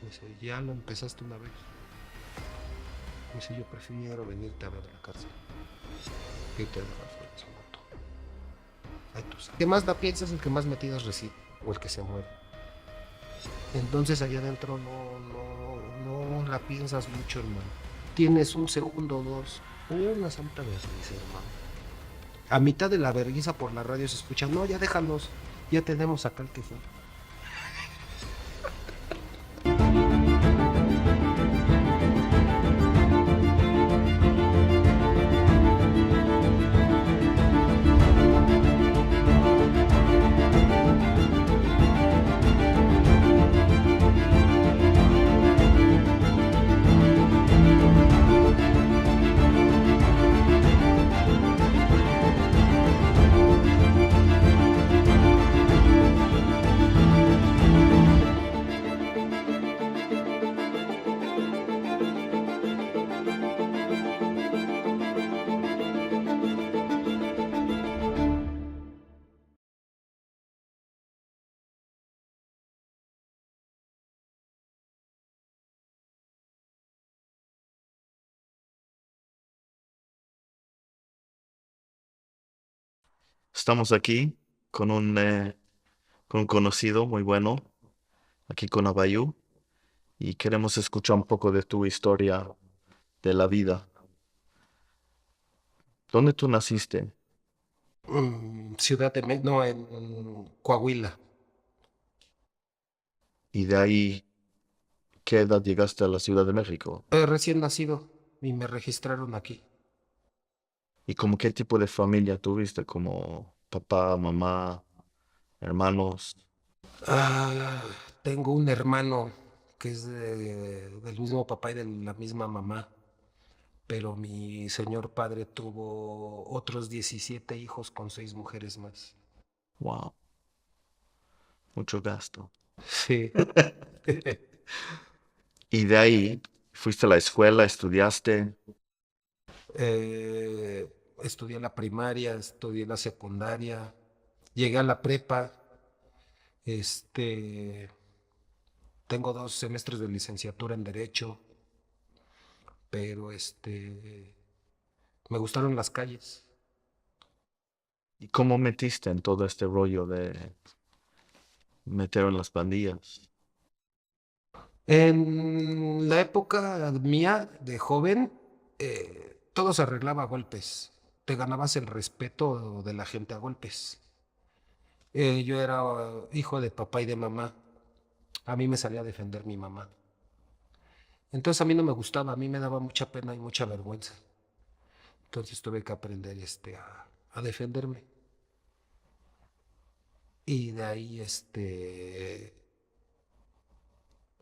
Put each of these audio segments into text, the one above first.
Dice, ya lo empezaste una vez. Dice, yo prefiero venirte a ver a la cárcel que te dejas fuera de su moto. Ay, tú sabes. El que más da piensa es el que más metidas recibe o el que se muere. Entonces allá adentro no la piensas mucho, hermano. Tienes un segundo o dos. Una santa vergüenza, hermano. A mitad de la vergüenza por la radio se escucha, no, ya déjalos, ya tenemos acá el que fue. Estamos aquí con con un conocido muy bueno, aquí con Abayú, y queremos escuchar un poco de tu historia de la vida. ¿Dónde tú naciste? Ciudad de México, no, en Coahuila. Y de ahí, ¿qué edad llegaste a la Ciudad de México? Recién nacido y me registraron aquí. ¿Y como qué tipo de familia tuviste? ¿Como papá, mamá, hermanos? Ah, tengo un hermano que es del mismo papá y de la misma mamá, pero mi señor padre tuvo otros 17 hijos con 6 mujeres más. Wow, mucho gasto. Sí. Y de ahí, fuiste a la escuela, estudiaste. Estudié la primaria, estudié la secundaria, llegué a la prepa, este, tengo 2 semestres de licenciatura en Derecho, pero me gustaron las calles. ¿Y cómo metiste en todo este rollo de meter en las pandillas? En la época mía de joven, todo se arreglaba a golpes. Te ganabas el respeto de la gente a golpes. Yo era hijo de papá y de mamá. A mí me salía a defender mi mamá. Entonces a mí no me gustaba, a mí me daba mucha pena y mucha vergüenza. Entonces tuve que aprender a defenderme. Y de ahí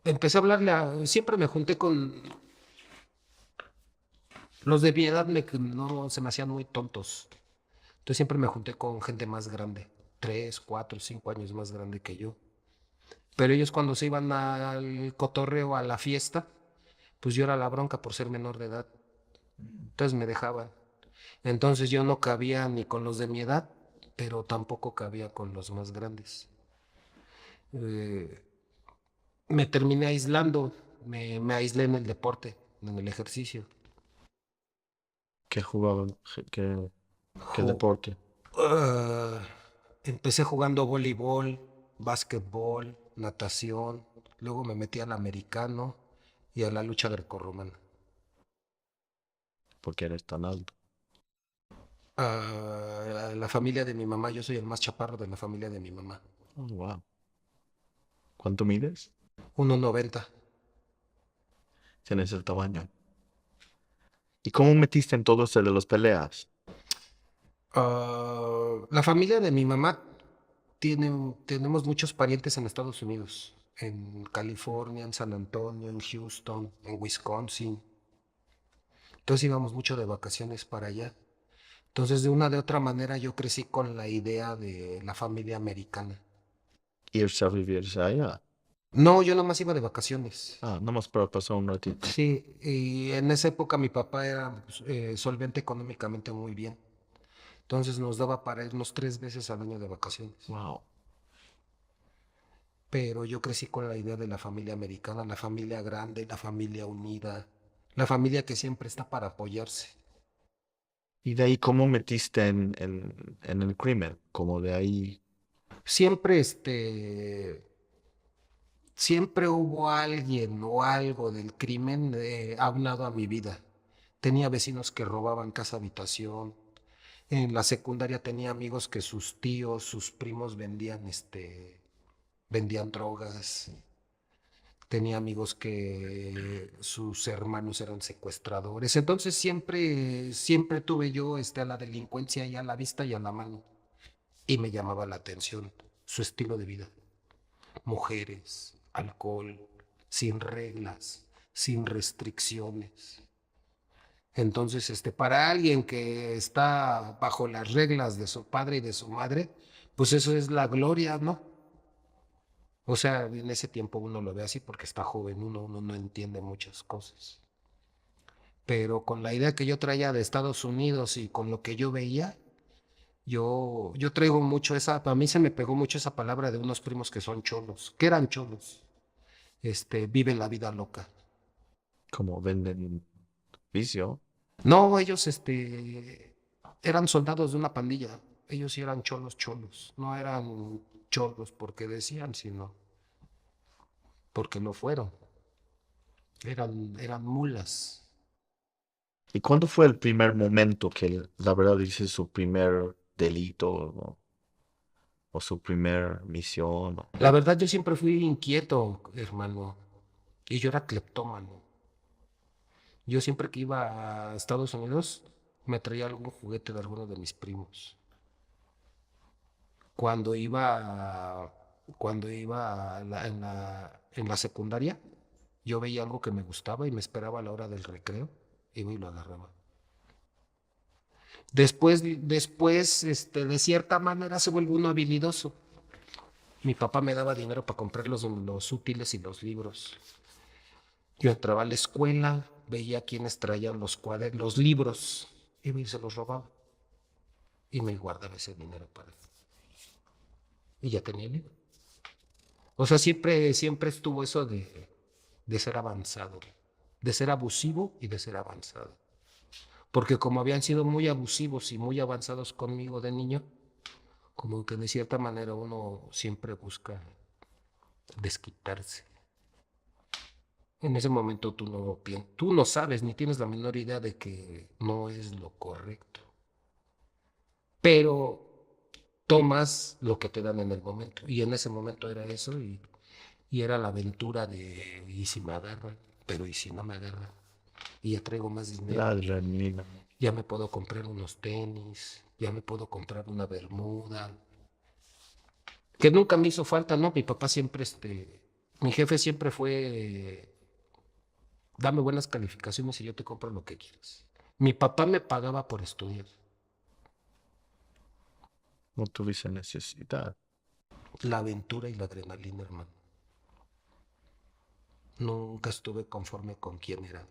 empecé a hablarle siempre me junté con los de mi edad, que no se me hacían muy tontos. Entonces siempre me junté con gente más grande, 3, 4, 5 años más grande que yo. Pero ellos cuando se iban al cotorreo, a la fiesta, pues yo era la bronca por ser menor de edad. Entonces me dejaban. Entonces yo no cabía ni con los de mi edad, pero tampoco cabía con los más grandes. Eh, Me terminé aislando, me aislé en el deporte, en el ejercicio. ¿Qué jugaban? ¿Qué Ju- deporte? ah, Empecé jugando voleibol, básquetbol, natación, luego me metí al americano y a la lucha grecorromana. Porque eres tan alto. La familia de mi mamá, yo soy el más chaparro de la familia de mi mamá. Oh, wow. ¿Cuánto mides? 1,90. Tienes el tamaño. ¿Y cómo metiste en todo esto de las peleas? La familia de mi mamá tenemos muchos parientes en Estados Unidos, en California, en San Antonio, en Houston, en Wisconsin. Entonces íbamos mucho de vacaciones para allá. Entonces, de una de otra manera, yo crecí con la idea de la familia americana. Irse a vivirse allá. No, yo nomás iba de vacaciones. Ah, nomás para pasar un ratito. Sí, y en esa época mi papá era pues, solvente económicamente muy bien. Entonces nos daba para irnos 3 veces al año de vacaciones. Wow. pero yo crecí con la idea de la familia americana, la familia grande, la familia unida, la familia que siempre está para apoyarse. Y de ahí, ¿cómo metiste en el crimen? Como de ahí, Siempre, siempre hubo alguien o algo del crimen aunado a mi vida. Tenía vecinos que robaban casa habitación. En la secundaria tenía amigos que sus tíos, sus primos vendían drogas. Tenía amigos que sus hermanos eran secuestradores. Entonces siempre tuve yo a la delincuencia ahí a la vista y a la mano. Y me llamaba la atención su estilo de vida. Mujeres, alcohol, sin reglas, sin restricciones. Entonces, para alguien que está bajo las reglas de su padre y de su madre, pues eso es la gloria, ¿no? O sea, en ese tiempo uno lo ve así porque está joven, uno no entiende muchas cosas. Pero con la idea que yo traía de Estados Unidos y con lo que yo veía, yo traigo mucho a mí se me pegó mucho esa palabra de unos primos que son cholos, que eran cholos, viven la vida loca. como venden vicio. No, ellos, eran soldados de una pandilla, ellos sí eran cholos, cholos, no eran cholos porque decían, sino porque lo fueron, eran mulas. ¿Y cuándo fue el primer momento que la verdad hice su primer delito o su primer misión? La verdad, yo siempre fui inquieto, hermano, y yo era cleptómano. Yo siempre que iba a Estados Unidos me traía algún juguete de alguno de mis primos. Cuando iba, cuando iba en la secundaria, yo veía algo que me gustaba y me esperaba a la hora del recreo, iba y lo agarraba. Después, de cierta manera se vuelve uno habilidoso. Mi papá me daba dinero para comprar los útiles y los libros. Yo entraba a la escuela, veía quienes traían los libros, iba y se los robaba. Y me guardaba ese dinero para él. Y ya tenía el libro. O sea, siempre estuvo eso de ser avanzado, de ser abusivo y de ser avanzado. Porque como habían sido muy abusivos y muy avanzados conmigo de niño, como que de cierta manera uno siempre busca desquitarse. En ese momento tú no sabes ni tienes la menor idea de que no es lo correcto, pero tomas lo que te dan en el momento. Y en ese momento era eso y era la aventura de, ¿y si me agarran? Pero ¿y si no me agarran? Y ya traigo más La dinero, adrenalina. ya me puedo comprar unos tenis, ya me puedo comprar una bermuda, que nunca me hizo falta, ¿no? Mi papá siempre, mi jefe siempre fue, dame buenas calificaciones y yo te compro lo que quieras. Mi papá me pagaba por estudiar. No tuviste necesidad. La aventura y la adrenalina, hermano. Nunca estuve conforme con quién era.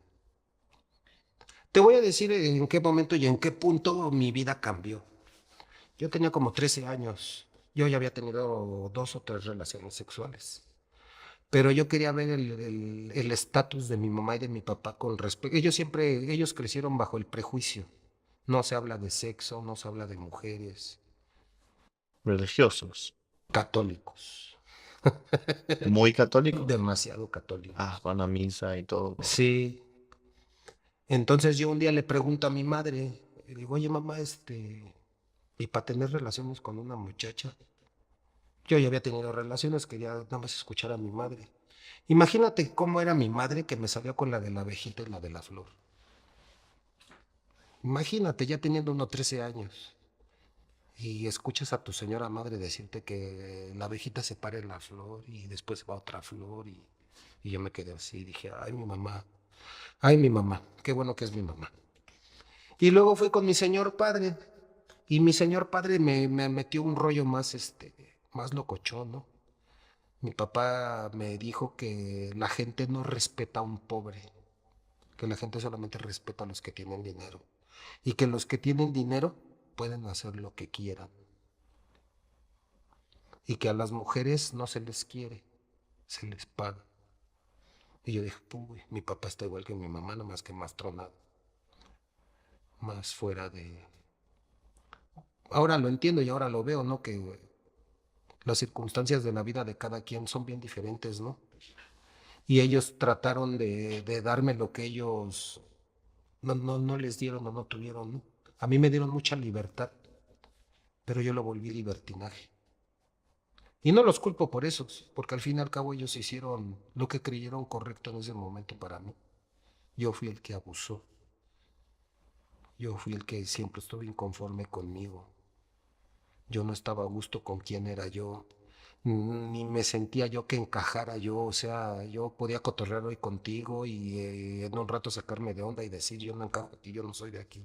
Te voy a decir en qué momento y en qué punto mi vida cambió. Yo tenía como 13 años. Yo ya había tenido 2 o 3 relaciones sexuales. Pero yo quería ver el estatus de mi mamá y de mi papá con respecto. Ellos crecieron bajo el prejuicio. No se habla de sexo, no se habla de mujeres. Religiosos. Católicos. Muy católicos. Demasiado Ah, católicos. van a misa y todo. Sí. Entonces yo un día le pregunto a mi madre, le digo, oye mamá, y para tener relaciones con una muchacha. Yo ya había tenido relaciones, quería nada más escuchar a mi madre. Imagínate cómo era mi madre que me salió con la de la abejita y la de la flor. Imagínate ya teniendo unos 13 años y escuchas a tu señora madre decirte que la abejita se para en la flor y después va otra flor y yo me quedé así, dije, ay mi mamá, qué bueno que es mi mamá. Y luego fui con mi señor padre y mi señor padre me metió un rollo más, más locochón, ¿no? Mi papá me dijo que la gente no respeta a un pobre, que la gente solamente respeta a los que tienen dinero y que los que tienen dinero pueden hacer lo que quieran y que a las mujeres no se les quiere se les paga. Y yo dije, uy, mi papá está igual que mi mamá, nada más que más tronado, más fuera de... Ahora lo entiendo y ahora lo veo, ¿no? Que las circunstancias de la vida de cada quien son bien diferentes, ¿no? Y ellos trataron de darme lo que ellos no les dieron o no tuvieron, ¿no? A mí me dieron mucha libertad, pero yo lo volví libertinaje. Y no los culpo por eso, porque al fin y al cabo ellos hicieron lo que creyeron correcto en ese momento para mí. Yo fui el que abusó. Yo fui el que siempre estuve inconforme conmigo. Yo no estaba a gusto con quién era yo. Ni me sentía yo que encajara yo. O sea, yo podía cotorrear hoy contigo y en un rato sacarme de onda y decir yo no encajo aquí, yo no soy de aquí.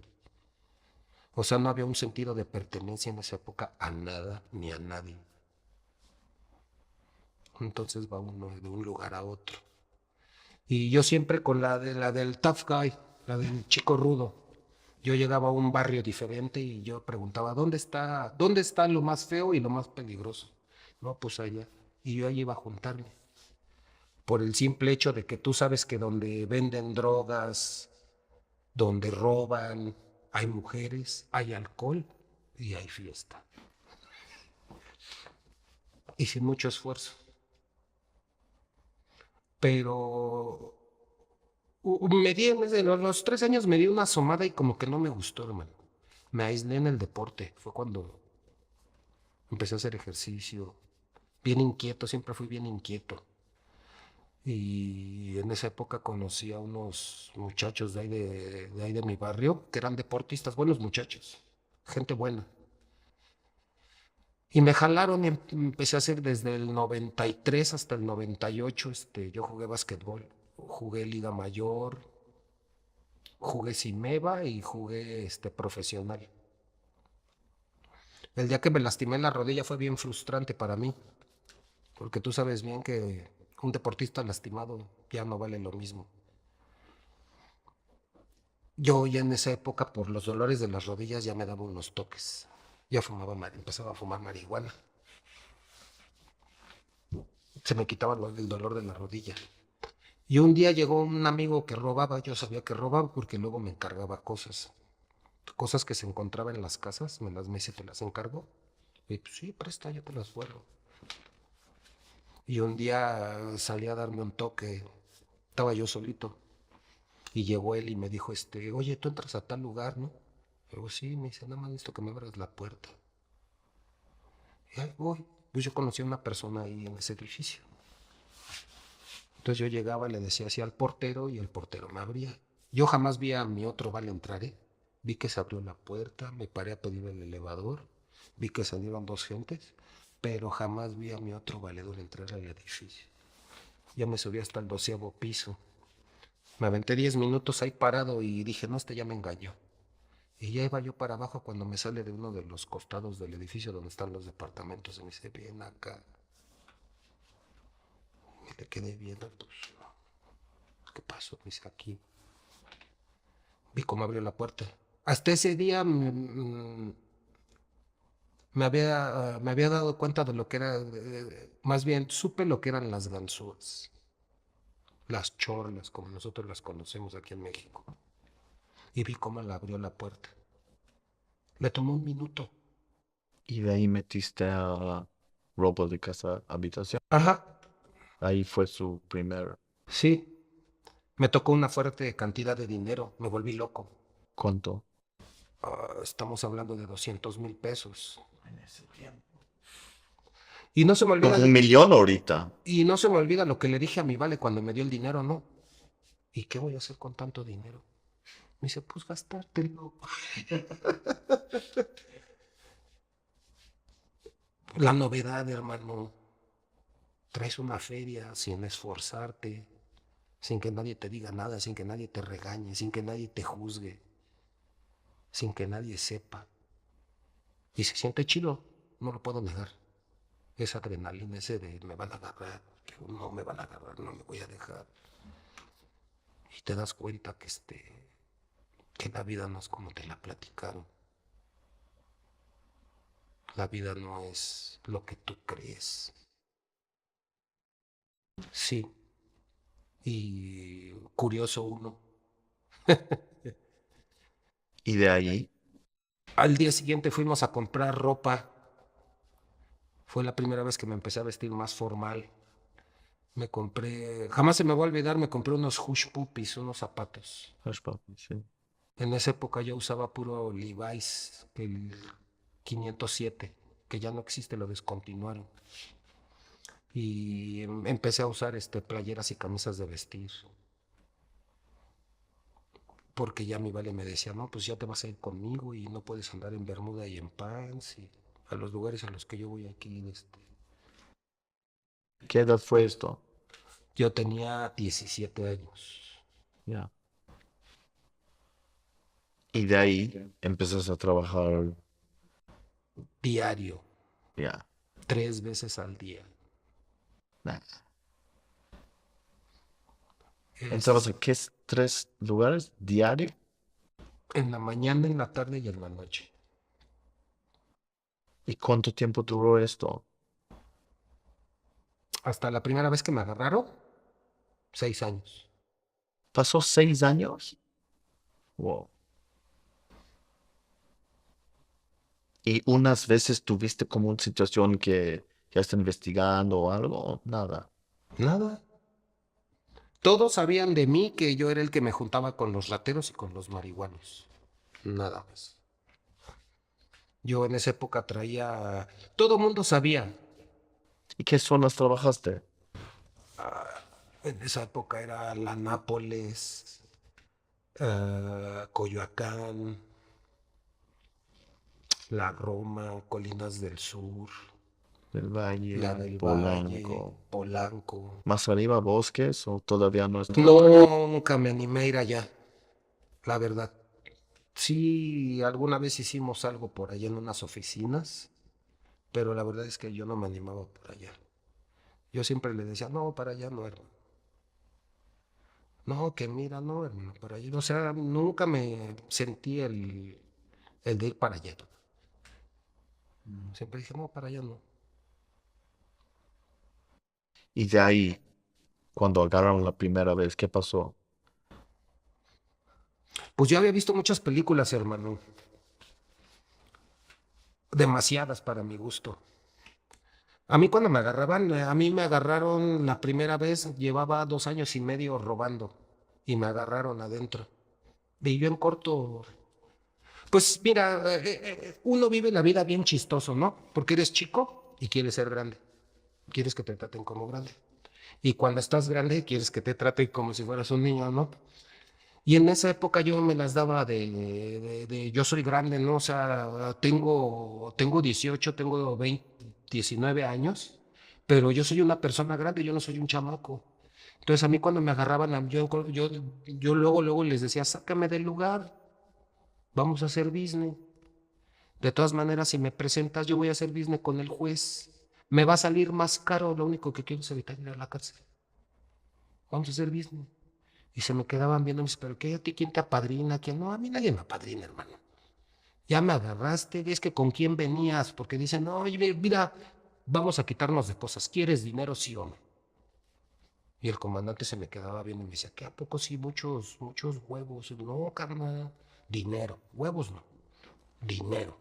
O sea, no había un sentido de pertenencia en esa época a nada ni a nadie. Entonces va uno de un lugar a otro. Y yo siempre con la del tough guy, la del chico rudo. Yo llegaba a un barrio diferente y yo preguntaba, dónde está lo más feo y lo más peligroso? No, pues allá. Y yo allí iba a juntarme. Por el simple hecho de que tú sabes que donde venden drogas, donde roban, hay mujeres, hay alcohol y hay fiesta. Y sin mucho esfuerzo. Pero me di, desde los 3 años me di una asomada y como que no me gustó, hermano. Me aislé en el deporte. Fue cuando empecé a hacer ejercicio. Bien inquieto, siempre fui bien inquieto. Y en esa época conocí a unos muchachos de ahí de mi barrio, que eran deportistas, buenos muchachos, gente buena. Y me jalaron y empecé a hacer desde el 93 hasta el 98. Yo jugué básquetbol, jugué Liga Mayor, jugué Cimeva y jugué profesional. El día que me lastimé la rodilla fue bien frustrante para mí, porque tú sabes bien que un deportista lastimado ya no vale lo mismo. Yo ya en esa época, por los dolores de las rodillas, ya me daba unos toques. Ya empezaba a fumar marihuana. Se me quitaba el dolor de la rodilla. Y un día llegó un amigo que robaba, yo sabía que robaba porque luego me encargaba cosas que se encontraban en las casas, me dice, te las encargo. Y pues sí, presta, yo te las vuelvo. Y un día salí a darme un toque, estaba yo solito, y llegó él y me dijo, oye, tú entras a tal lugar, ¿no? Y digo, sí, me dice, nada más necesito que me abras la puerta. Y ahí voy. Pues yo conocí a una persona ahí en ese edificio. Entonces yo llegaba y le decía así al portero y el portero me abría. Yo jamás vi a mi otro vale entrar, ¿eh? Vi que se abrió la puerta, me paré a pedir el elevador, vi que salieron dos gentes, pero jamás vi a mi otro valedor entrar al edificio. Ya me subí hasta el 12.º piso. Me aventé 10 minutos ahí parado y dije, no, ya me engañó. Y ya iba yo para abajo cuando me sale de uno de los costados del edificio donde están los departamentos y me dice, ven acá. Y le quedé viendo, pues, ¿qué pasó? Me dice, aquí. Vi cómo abrió la puerta. Hasta ese día me había dado cuenta de lo que era, más bien supe lo que eran las ganzúas, las chorlas, como nosotros las conocemos aquí en México. Y vi cómo le abrió la puerta. Le tomó un minuto. Y de ahí metiste a robo de casa habitación. Ajá, Ahí fue su primer. sí. Me tocó una fuerte cantidad de dinero. Me volví loco. ¿Cuánto? Estamos hablando de 200,000 pesos. En ese tiempo. Y no se me olvida, Como 1 millón ahorita. y no se me olvida lo que le dije a mi vale cuando me dio el dinero, ¿no? ¿Y qué voy a hacer con tanto dinero? Me dice, pues gastártelo. La novedad, hermano. Traes una feria sin esforzarte, sin que nadie te diga nada, sin que nadie te regañe, sin que nadie te juzgue, sin que nadie sepa. Y se siente chido, no lo puedo negar. Esa adrenalina, ese de me van a agarrar, que no me van a agarrar, no me voy a dejar. Y te das cuenta que la vida no es como te la platicaron. La vida no es lo que tú crees. Sí, y curioso uno. Y de ahí, Al día siguiente fuimos a comprar ropa. Fue la primera vez que me empecé a vestir más formal. Me compré, jamás se me va a olvidar, me compré unos Hush Puppies, unos zapatos. Hush Puppies, sí. En esa época yo usaba puro Levi's, el 507, que ya no existe, lo descontinuaron. Y empecé a usar playeras y camisas de vestir. Porque ya mi vale me decía, no, pues ya te vas a ir conmigo y no puedes andar en bermuda y en pants y a los lugares a los que yo voy aquí. ¿Qué edad fue esto? Yo tenía 17 años, Ya. Y de ahí empezás a trabajar, diario, ya. 3 veces al día. Nah. ¿Entrabas Es a qué tres lugares diario? en la mañana, en la tarde y en la noche. ¿Y cuánto tiempo duró esto? Hasta la primera vez que me agarraron, 6 años. ¿Pasó 6 años? Wow. ¿Y unas veces tuviste como una situación que ya está investigando o algo? Nada. Nada. Todos sabían de mí que yo era el que me juntaba con los rateros y con los marihuanos. Nada más. Yo en esa época traía... Todo mundo sabía. ¿Y qué zonas trabajaste? En esa época era la Nápoles, Coyoacán, la Roma, Colinas del Sur, Del la Valle, del Valle, Polanco. Polanco. ¿Más arriba, Bosques o todavía no está? No, nunca me animé a ir allá, la verdad. Sí, alguna vez hicimos algo por allá en unas oficinas, pero la verdad es que yo no me animaba por allá. Yo siempre le decía, no, para allá no, hermano. No, que mira, no, hermano, para allá. O sea, nunca me sentí el de ir para allá. Siempre dije, no, para allá no. Y de ahí, cuando agarraron la primera vez, ¿qué pasó? Pues yo había visto muchas películas, hermano. Demasiadas para mi gusto. A mí cuando me agarraban, a mí me agarraron la primera vez, llevaba 2 años y medio robando y me agarraron adentro. Y yo en corto, pues mira, uno vive la vida bien chistoso, ¿no? Porque eres chico y quieres ser grande. Quieres que te traten como grande. Y cuando estás grande, quieres que te traten como si fueras un niño, ¿no? Y en esa época yo me las daba yo soy grande, ¿no? O sea, tengo 18, tengo 20, 19 años, pero yo soy una persona grande, yo no soy un chamaco. Entonces a mí cuando me agarraban, yo luego les decía, sácame del lugar, vamos a hacer business. De todas maneras, si me presentas, yo voy a hacer business con el juez. Me va a salir más caro, lo único que quiero es evitar ir a la cárcel. Vamos a hacer business. Y se me quedaban viendo, me dice, pero ¿qué? ¿A ti quién te apadrina? ¿Quién? No, a mí nadie me apadrina, hermano. Ya me agarraste, es que con quién venías, porque dicen, no, oye, mira, vamos a quitarnos de cosas. ¿Quieres dinero, sí o no? Y el comandante se me quedaba viendo y me decía, ¿qué a poco sí? Muchos huevos. No, carnal, dinero. Huevos no, dinero.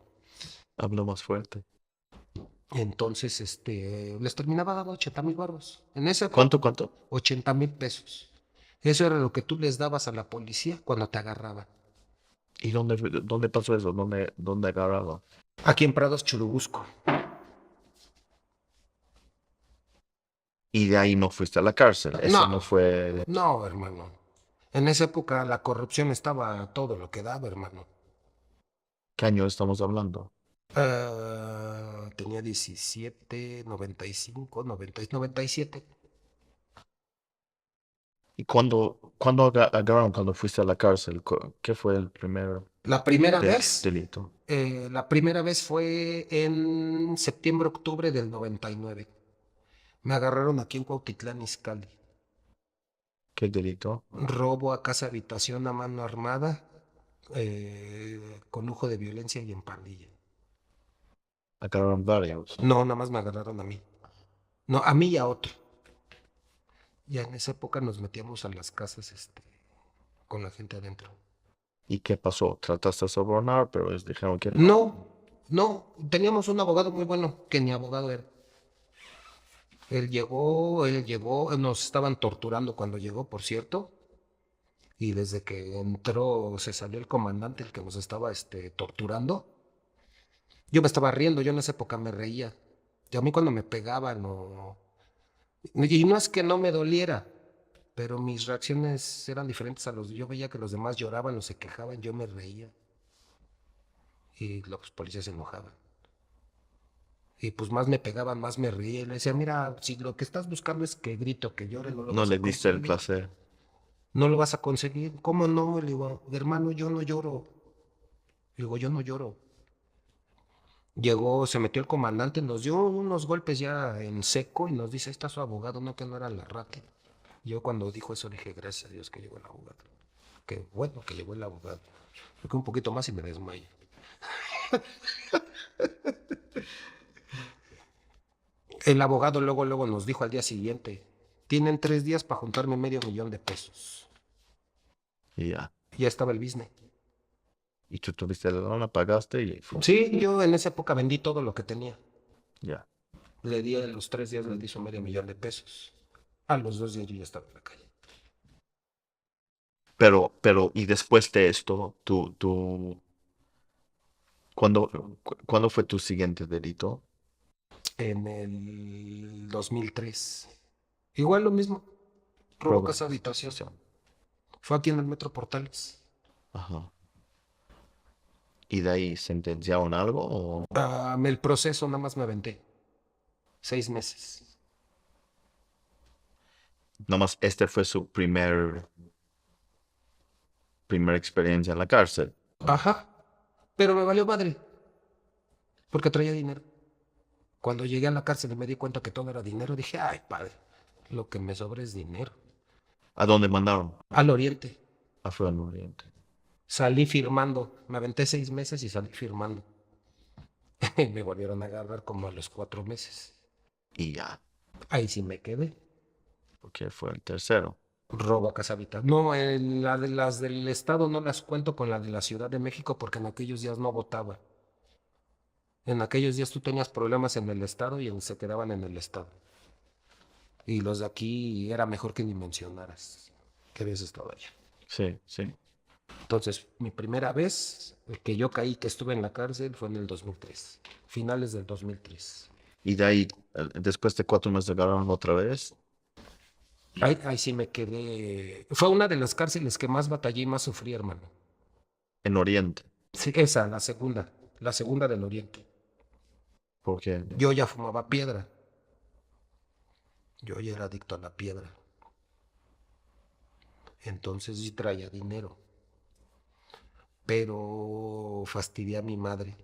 Hablo más fuerte. Entonces, les terminaba dando 80,000 baros. En esa época, ¿Cuánto? 80,000 pesos. Eso era lo que tú les dabas a la policía cuando te agarraban. ¿Y dónde pasó eso? ¿Dónde agarraron? Aquí en Prados, Churubusco. Y de ahí no fuiste a la cárcel. Eso no No, fue... no, hermano. En esa época la corrupción estaba a todo lo que daba, hermano. ¿Qué año estamos hablando? Tenía 17, 95, 90, 97. ¿Y cuándo agarraron cuando fuiste a la cárcel? ¿Qué fue el primer La primera vez, delito? la primera vez fue en septiembre, octubre del 99. Me agarraron aquí en Cuautitlán, Izcalli. ¿Qué delito? Robo a casa habitación a mano armada, con lujo de violencia y en pandilla. Agarraron varios. No, nada más me agarraron a mí. No, a mí y a otro. Ya en esa época nos metíamos a las casas con la gente adentro. ¿Y qué pasó? Trataste de sobornar, pero ellos dijeron que no. No, no, teníamos un abogado muy bueno, que ni abogado era. Él llegó, nos estaban torturando cuando llegó, por cierto, y desde que entró, se salió el comandante, el que nos estaba torturando. Yo me estaba riendo, yo en esa época me reía. Y a mí cuando me pegaban, y no es que no me doliera, pero mis reacciones eran diferentes a los. Yo veía que los demás lloraban o se quejaban, yo me reía. Y los policías se enojaban. Y pues más me pegaban, más me reía. Y le decía, mira, si lo que estás buscando es que grito, que llore, no lo No vas a le diste el conseguir. placer. No lo vas a conseguir. ¿Cómo no? Le digo, hermano, yo no lloro. Le digo, yo no lloro. Llegó, se metió el comandante, nos dio unos golpes ya en seco y nos dice, ahí está su abogado, no que no era la rata. Yo cuando dijo eso dije, gracias a Dios que llegó el abogado. Qué bueno que llegó el abogado. Porque un poquito más y me desmayo. El abogado luego nos dijo al día siguiente, tienen 3 días para juntarme $500,000. Y ya. Y ya estaba el business. Y tú tuviste la lana, pagaste y Sí, yo en esa época vendí todo lo que tenía. ya. Le di a los 3 días, le di su $500,000. A los 2 días yo ya estaba en la calle. Y después de esto, ¿cuándo fue tu siguiente delito? En el 2003. Igual lo mismo. Robo Robo. casa habitación. Fue aquí en el Metro Portales. Ajá. ¿Y de ahí sentenciaron algo o El proceso nada más me aventé. 6 meses. nomás este fue su primera experiencia en la cárcel? Ajá. Pero me valió madre. Porque traía dinero. Cuando llegué a la cárcel y me di cuenta que todo era dinero, dije, ay, padre, lo que me sobra es dinero. ¿A dónde mandaron? Al oriente. Fue al Oriente. Salí firmando. Me aventé 6 meses y salí firmando. Y me volvieron a agarrar como a los 4 meses. Y ya, Ahí sí me quedé. porque fue el tercero. Robo a casa habitación. No, las del estado no las cuento con la de la Ciudad de México porque en aquellos días no votaba. En aquellos días tú tenías problemas en el estado y se quedaban en el estado. Y los de aquí era mejor que ni mencionaras que habías estado allá. Sí, sí. Entonces, mi primera vez que yo caí, que estuve en la cárcel, fue en el 2003, finales del 2003. Y de ahí, después de 4 meses agarraron otra vez Ahí sí me quedé. Fue una de las cárceles que más batallé y más sufrí, hermano. en Oriente. Sí, esa, la segunda del Oriente. Porque, Yo ya fumaba piedra. Yo ya era adicto a la piedra. Entonces sí traía dinero. Pero fastidié a mi madre.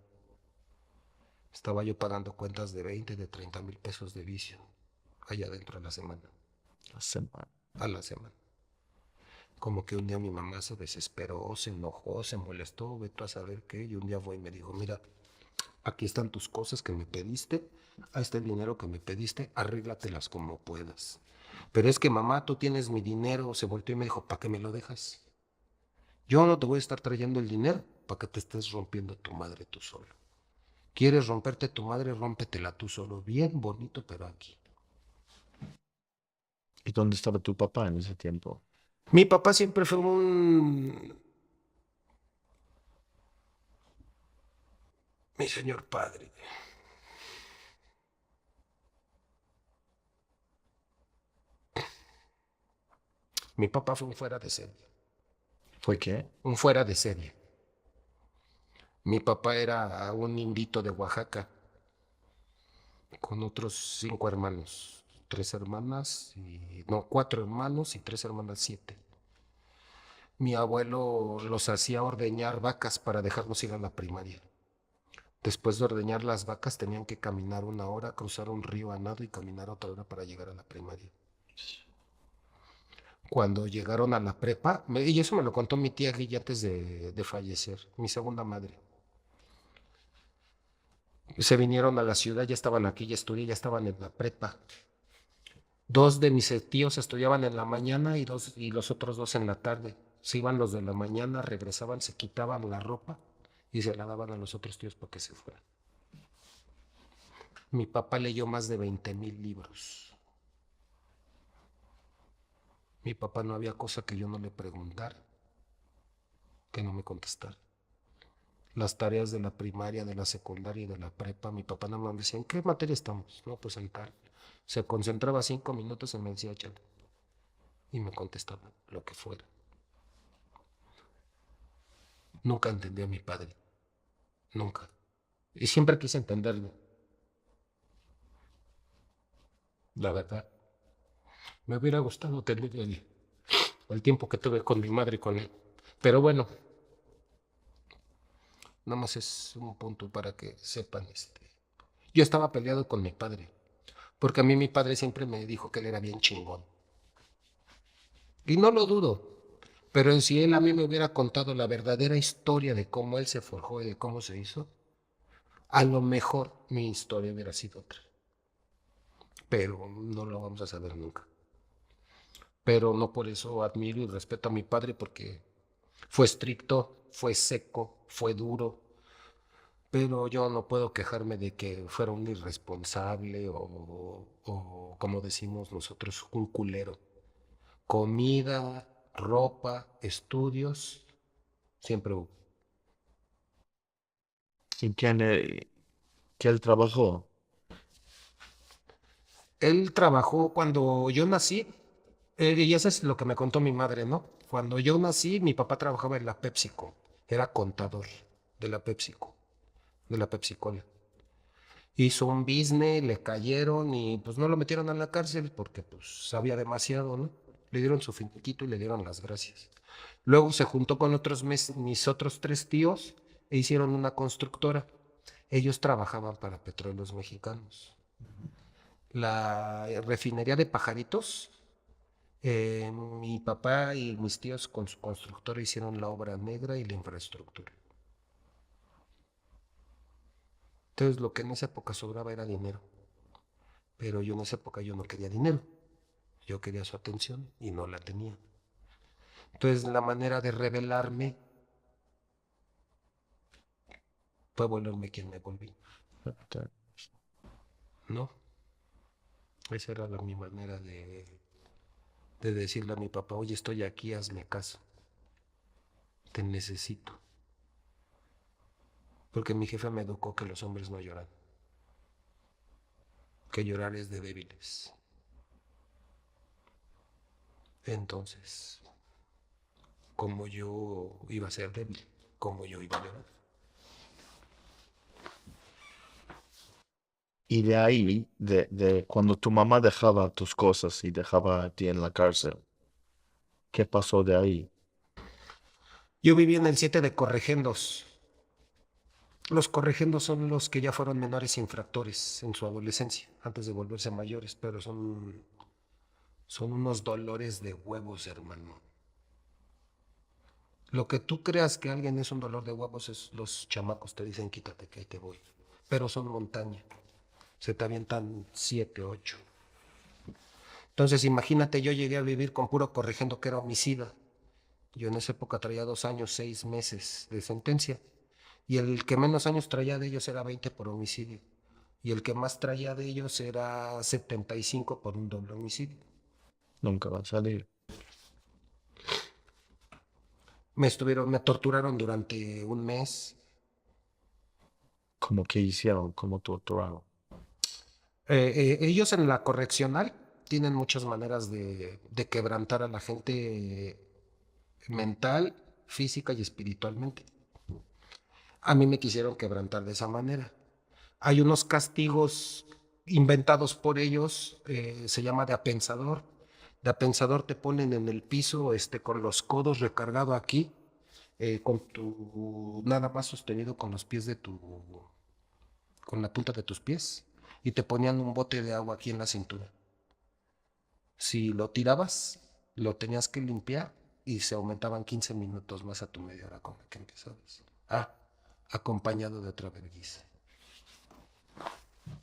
Estaba yo pagando cuentas de 20, de 30,000 pesos de vicio. Allá dentro a la semana. la semana. A la semana. Como que un día mi mamá se desesperó, se enojó, se molestó, ve tú a saber qué. Y un día fue y me dijo, mira, aquí están tus cosas que me pediste, ahí está el dinero que me pediste, arréglatelas como puedas. Pero es que mamá, tú tienes mi dinero. Se volteó y me dijo, ¿para qué me lo dejas? Yo no te voy a estar trayendo el dinero para que te estés rompiendo tu madre tú solo. ¿Quieres romperte tu madre? Rómpetela tú solo. Bien bonito, pero aquí. ¿Y dónde estaba tu papá en ese tiempo? Mi papá siempre fue mi señor padre. Mi papá fue un fuera de serie. ¿Fue qué? Un fuera de serie. Mi papá era un indito de Oaxaca con otros 5 hermanos. 3 hermanas y. No, 4 hermanos y 3 hermanas, 7. Mi abuelo los hacía ordeñar vacas para dejarnos ir a la primaria. Después de ordeñar las vacas tenían que caminar 1 hora, cruzar un río a nado y caminar otra hora para llegar a la primaria. Cuando llegaron a la prepa, y eso me lo contó mi tía Guilla antes de fallecer, mi segunda madre. Se vinieron a la ciudad, ya estaban aquí, ya estudié, ya estaban en la prepa. Dos de mis tíos estudiaban en la mañana y los otros dos en la tarde. Se iban los de la mañana, regresaban, se quitaban la ropa y se la daban a los otros tíos para que se fueran. Mi papá leyó más de 20,000 libros. Mi papá no había cosa que yo no le preguntara, que no me contestara. Las tareas de la primaria, de la secundaria y de la prepa, mi papá nada más me decía, ¿en qué materia estamos? No, pues en tal. Se concentraba 5 minutos y me decía, échale. Y me contestaba lo que fuera. Nunca entendí a mi padre. Nunca. Y siempre quise entenderlo, la verdad. Me hubiera gustado tener el tiempo que tuve con mi madre y con él. Pero bueno, nada más es un punto para que sepan. Yo estaba peleado con mi padre, porque a mí mi padre siempre me dijo que él era bien chingón. Y no lo dudo, pero si él a mí me hubiera contado la verdadera historia de cómo él se forjó y de cómo se hizo, a lo mejor mi historia hubiera sido otra. Pero no lo vamos a saber nunca. Pero no por eso admiro y respeto a mi padre, porque fue estricto, fue seco, fue duro, pero yo no puedo quejarme de que fuera un irresponsable o como decimos nosotros, un culero. Comida, ropa, estudios, siempre hubo. ¿Y que él trabajó? Él trabajó cuando yo nací, y eso es lo que me contó mi madre, ¿no? Cuando yo nací, mi papá trabajaba en la PepsiCo, era contador de la PepsiCo, de la PepsiCola. Hizo un business, le cayeron y pues no lo metieron a la cárcel porque pues sabía demasiado, ¿no? Le dieron su finiquito y le dieron las gracias. Luego se juntó con mis otros tres tíos e hicieron una constructora. Ellos trabajaban para Petróleos Mexicanos. La refinería de Pajaritos, mi papá y mis tíos con su constructora hicieron la obra negra y la infraestructura. Entonces lo que en esa época sobraba era dinero. Pero yo en esa época yo no quería dinero. Yo quería su atención y no la tenía. Entonces la manera de revelarme fue volverme quien me volví, ¿no? Esa era mi manera de decirle a mi papá, oye, estoy aquí, hazme caso, te necesito. Porque mi jefe me educó que los hombres no lloran, que llorar es de débiles. Entonces, como yo iba a ser débil, como yo iba a llorar. Y de ahí, de cuando tu mamá dejaba tus cosas y dejaba a ti en la cárcel, ¿qué pasó de ahí? Yo viví en el 7 de Corregendos. Los corregendos son los que ya fueron menores infractores en su adolescencia, antes de volverse mayores, pero son unos dolores de huevos, hermano. Lo que tú creas que alguien es un dolor de huevos es los chamacos te dicen quítate que ahí te voy. Pero son montaña. Se te avientan 7, 8. Entonces imagínate, yo llegué a vivir con puro corregendo que era homicida. Yo en esa época traía 2 años, 6 meses de sentencia. Y el que menos años traía de ellos era 20 por homicidio. Y el que más traía de ellos era 75 por un doble homicidio. Nunca va a salir. Me torturaron durante un mes. ¿Cómo que hicieron? ¿Cómo torturaron? Ellos en la correccional tienen muchas maneras de quebrantar a la gente mental, física y espiritualmente. A mí me quisieron quebrantar de esa manera. Hay unos castigos inventados por ellos, se llama de apensador. De apensador te ponen en el piso, con los codos recargado aquí, con tu nada más sostenido con los pies con la punta de tus pies, y te ponían un bote de agua aquí en la cintura. Si lo tirabas, lo tenías que limpiar y se aumentaban 15 minutos más a tu media hora con la que empezabas. Ah, acompañado de otra vergüenza.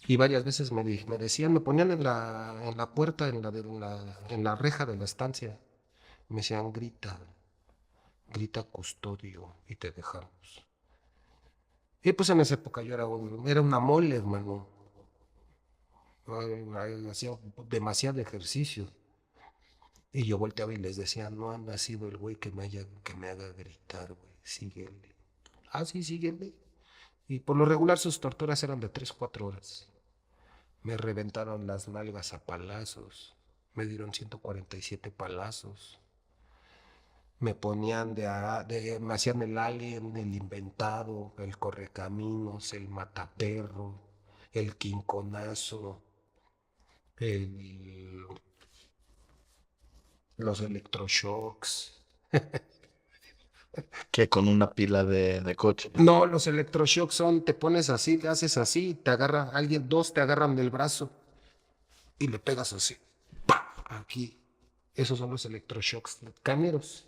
Y varias veces me decían, me ponían en la puerta, en la reja de la estancia. Me decían, grita, grita custodio y te dejamos. Y pues en esa época yo era una mole, hermano. Hacía demasiado ejercicio. Y yo volteaba y les decía, no ha nacido el güey que me haga gritar, güey. Síguele. Ah, sí, síguele. Y por lo regular sus torturas eran de 3 4 horas. Me reventaron las nalgas a palazos. Me dieron 147 palazos. Me ponían me hacían el alien, el inventado, el correcaminos, el mataperro, el quinconazo, el, los electroshocks. Que con una pila de coche. No, los electroshocks son, te pones así, le haces así, te agarra alguien, dos te agarran del brazo y le pegas así. ¡Pah! Aquí. Esos son los electroshocks caneros.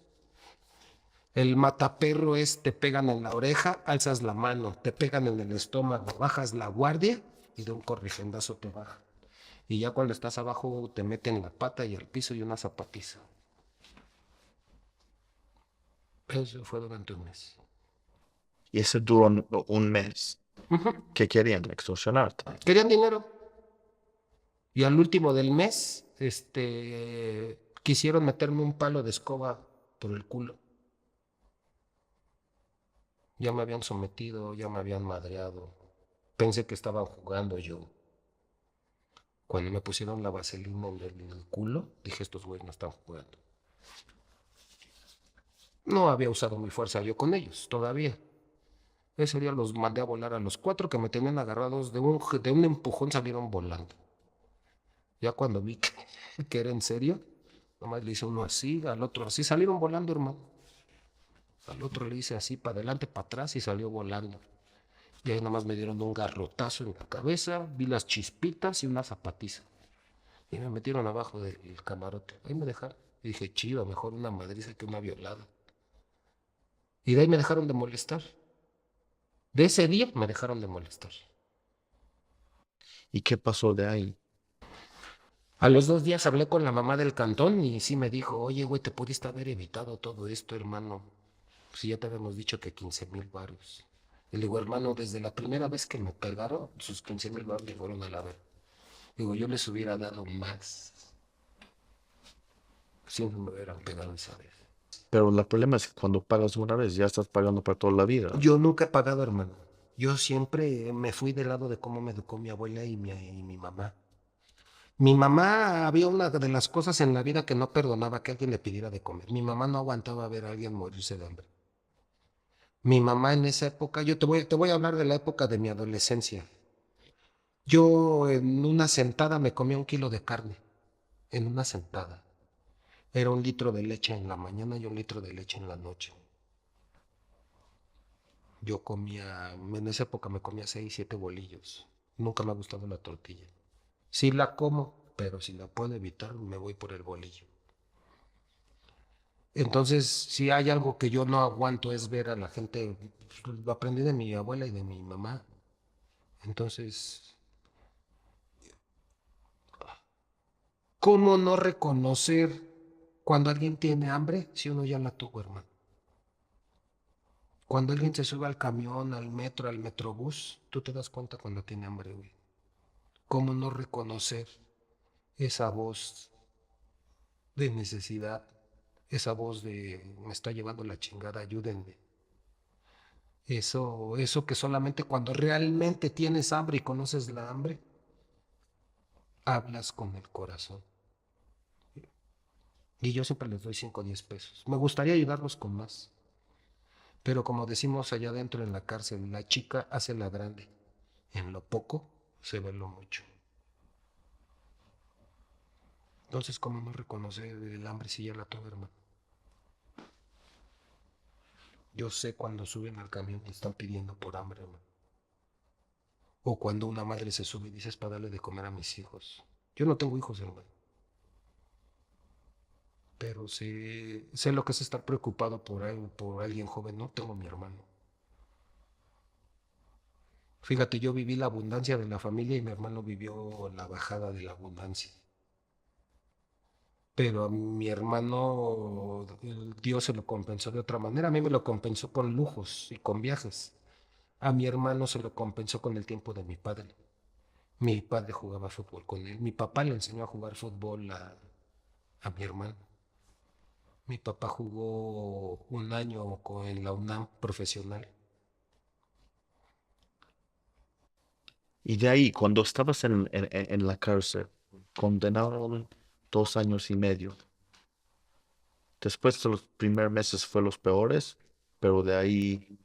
El mataperro es, te pegan en la oreja, alzas la mano, te pegan en el estómago, bajas la guardia y de un corrigendazo te baja. Y ya cuando estás abajo te meten la pata y el piso y una zapatiza. Eso fue durante un mes. Y ese duró un mes. Que querían extorsionarte. Querían dinero. Y al último del mes, quisieron meterme un palo de escoba por el culo. Ya me habían sometido, ya me habían madreado. Pensé que estaban jugando yo. Cuando me pusieron la vaselina en el culo, dije, estos güeyes no están jugando. No había usado mi fuerza yo con ellos, todavía. Ese día los mandé a volar a los cuatro que me tenían agarrados, de un empujón salieron volando. Ya cuando vi que era en serio, nomás le hice uno así, al otro así, salieron volando, hermano. Al otro le hice así, para adelante, para atrás y salió volando. Y ahí nomás me dieron un garrotazo en la cabeza, vi las chispitas y una zapatiza. Y me metieron abajo del camarote. Ahí me dejaron. Y dije, chido, mejor una madriza que una violada. Y de ahí me dejaron de molestar. De ese día me dejaron de molestar. ¿Y qué pasó de ahí? A los 2 días hablé con la mamá del cantón y sí me dijo, oye, güey, te pudiste haber evitado todo esto, hermano. Si ya te habíamos dicho que 15,000 varos. Y le digo, hermano, desde la primera vez que me pegaron, sus 15,000 varos me fueron a la vez. Digo, yo les hubiera dado más. Si no me hubieran pegado esa vez. Pero el problema es que cuando pagas una vez ya estás pagando para toda la vida. Yo nunca he pagado, hermano. Yo siempre me fui del lado de cómo me educó mi abuela y mi mamá. Mi mamá había una de las cosas en la vida que no perdonaba que alguien le pidiera de comer. Mi mamá no aguantaba ver a alguien morirse de hambre. Mi mamá en esa época, te voy a hablar de la época de mi adolescencia. Yo en una sentada me comía 1 kilo de carne. En una sentada. Era 1 litro de leche en la mañana y 1 litro de leche en la noche. Yo comía, en esa época me comía 6 7 bolillos. Nunca me ha gustado la tortilla. Sí la como, pero si la puedo evitar, me voy por el bolillo. Entonces, si hay algo que yo no aguanto es ver a la gente, pues, lo aprendí de mi abuela y de mi mamá. Entonces, ¿cómo no reconocer cuando alguien tiene hambre si uno ya la tuvo, hermano? Cuando alguien se sube al camión, al metro, al metrobús, tú te das cuenta cuando tiene hambre, güey. ¿Cómo no reconocer esa voz de necesidad, esa voz de me está llevando la chingada, ayúdenme? Eso que solamente cuando realmente tienes hambre y conoces la hambre, hablas con el corazón. Y yo siempre les doy 5 o 10 pesos. Me gustaría ayudarlos con más. Pero como decimos allá adentro en la cárcel, la chica hace la grande. En lo poco se ve lo mucho. Entonces, ¿cómo no reconocer el hambre si ya la tuve, hermano? Yo sé cuando suben al camión y están pidiendo por hambre, hermano. O cuando una madre se sube y dice es para darle de comer a mis hijos. Yo no tengo hijos, hermano. Pero sé lo que es estar preocupado por alguien joven. No tengo a mi hermano. Fíjate, yo viví la abundancia de la familia y mi hermano vivió la bajada de la abundancia. Pero a mi hermano Dios se lo compensó de otra manera. A mí me lo compensó con lujos y con viajes. A mi hermano se lo compensó con el tiempo de mi padre. Mi padre jugaba fútbol con él. Mi papá le enseñó a jugar fútbol a mi hermano. Mi papá jugó un año en la UNAM profesional. Y de ahí, cuando estabas en la cárcel, condenaron 2 años y medio. Después de los primeros meses fue los peores, pero de ahí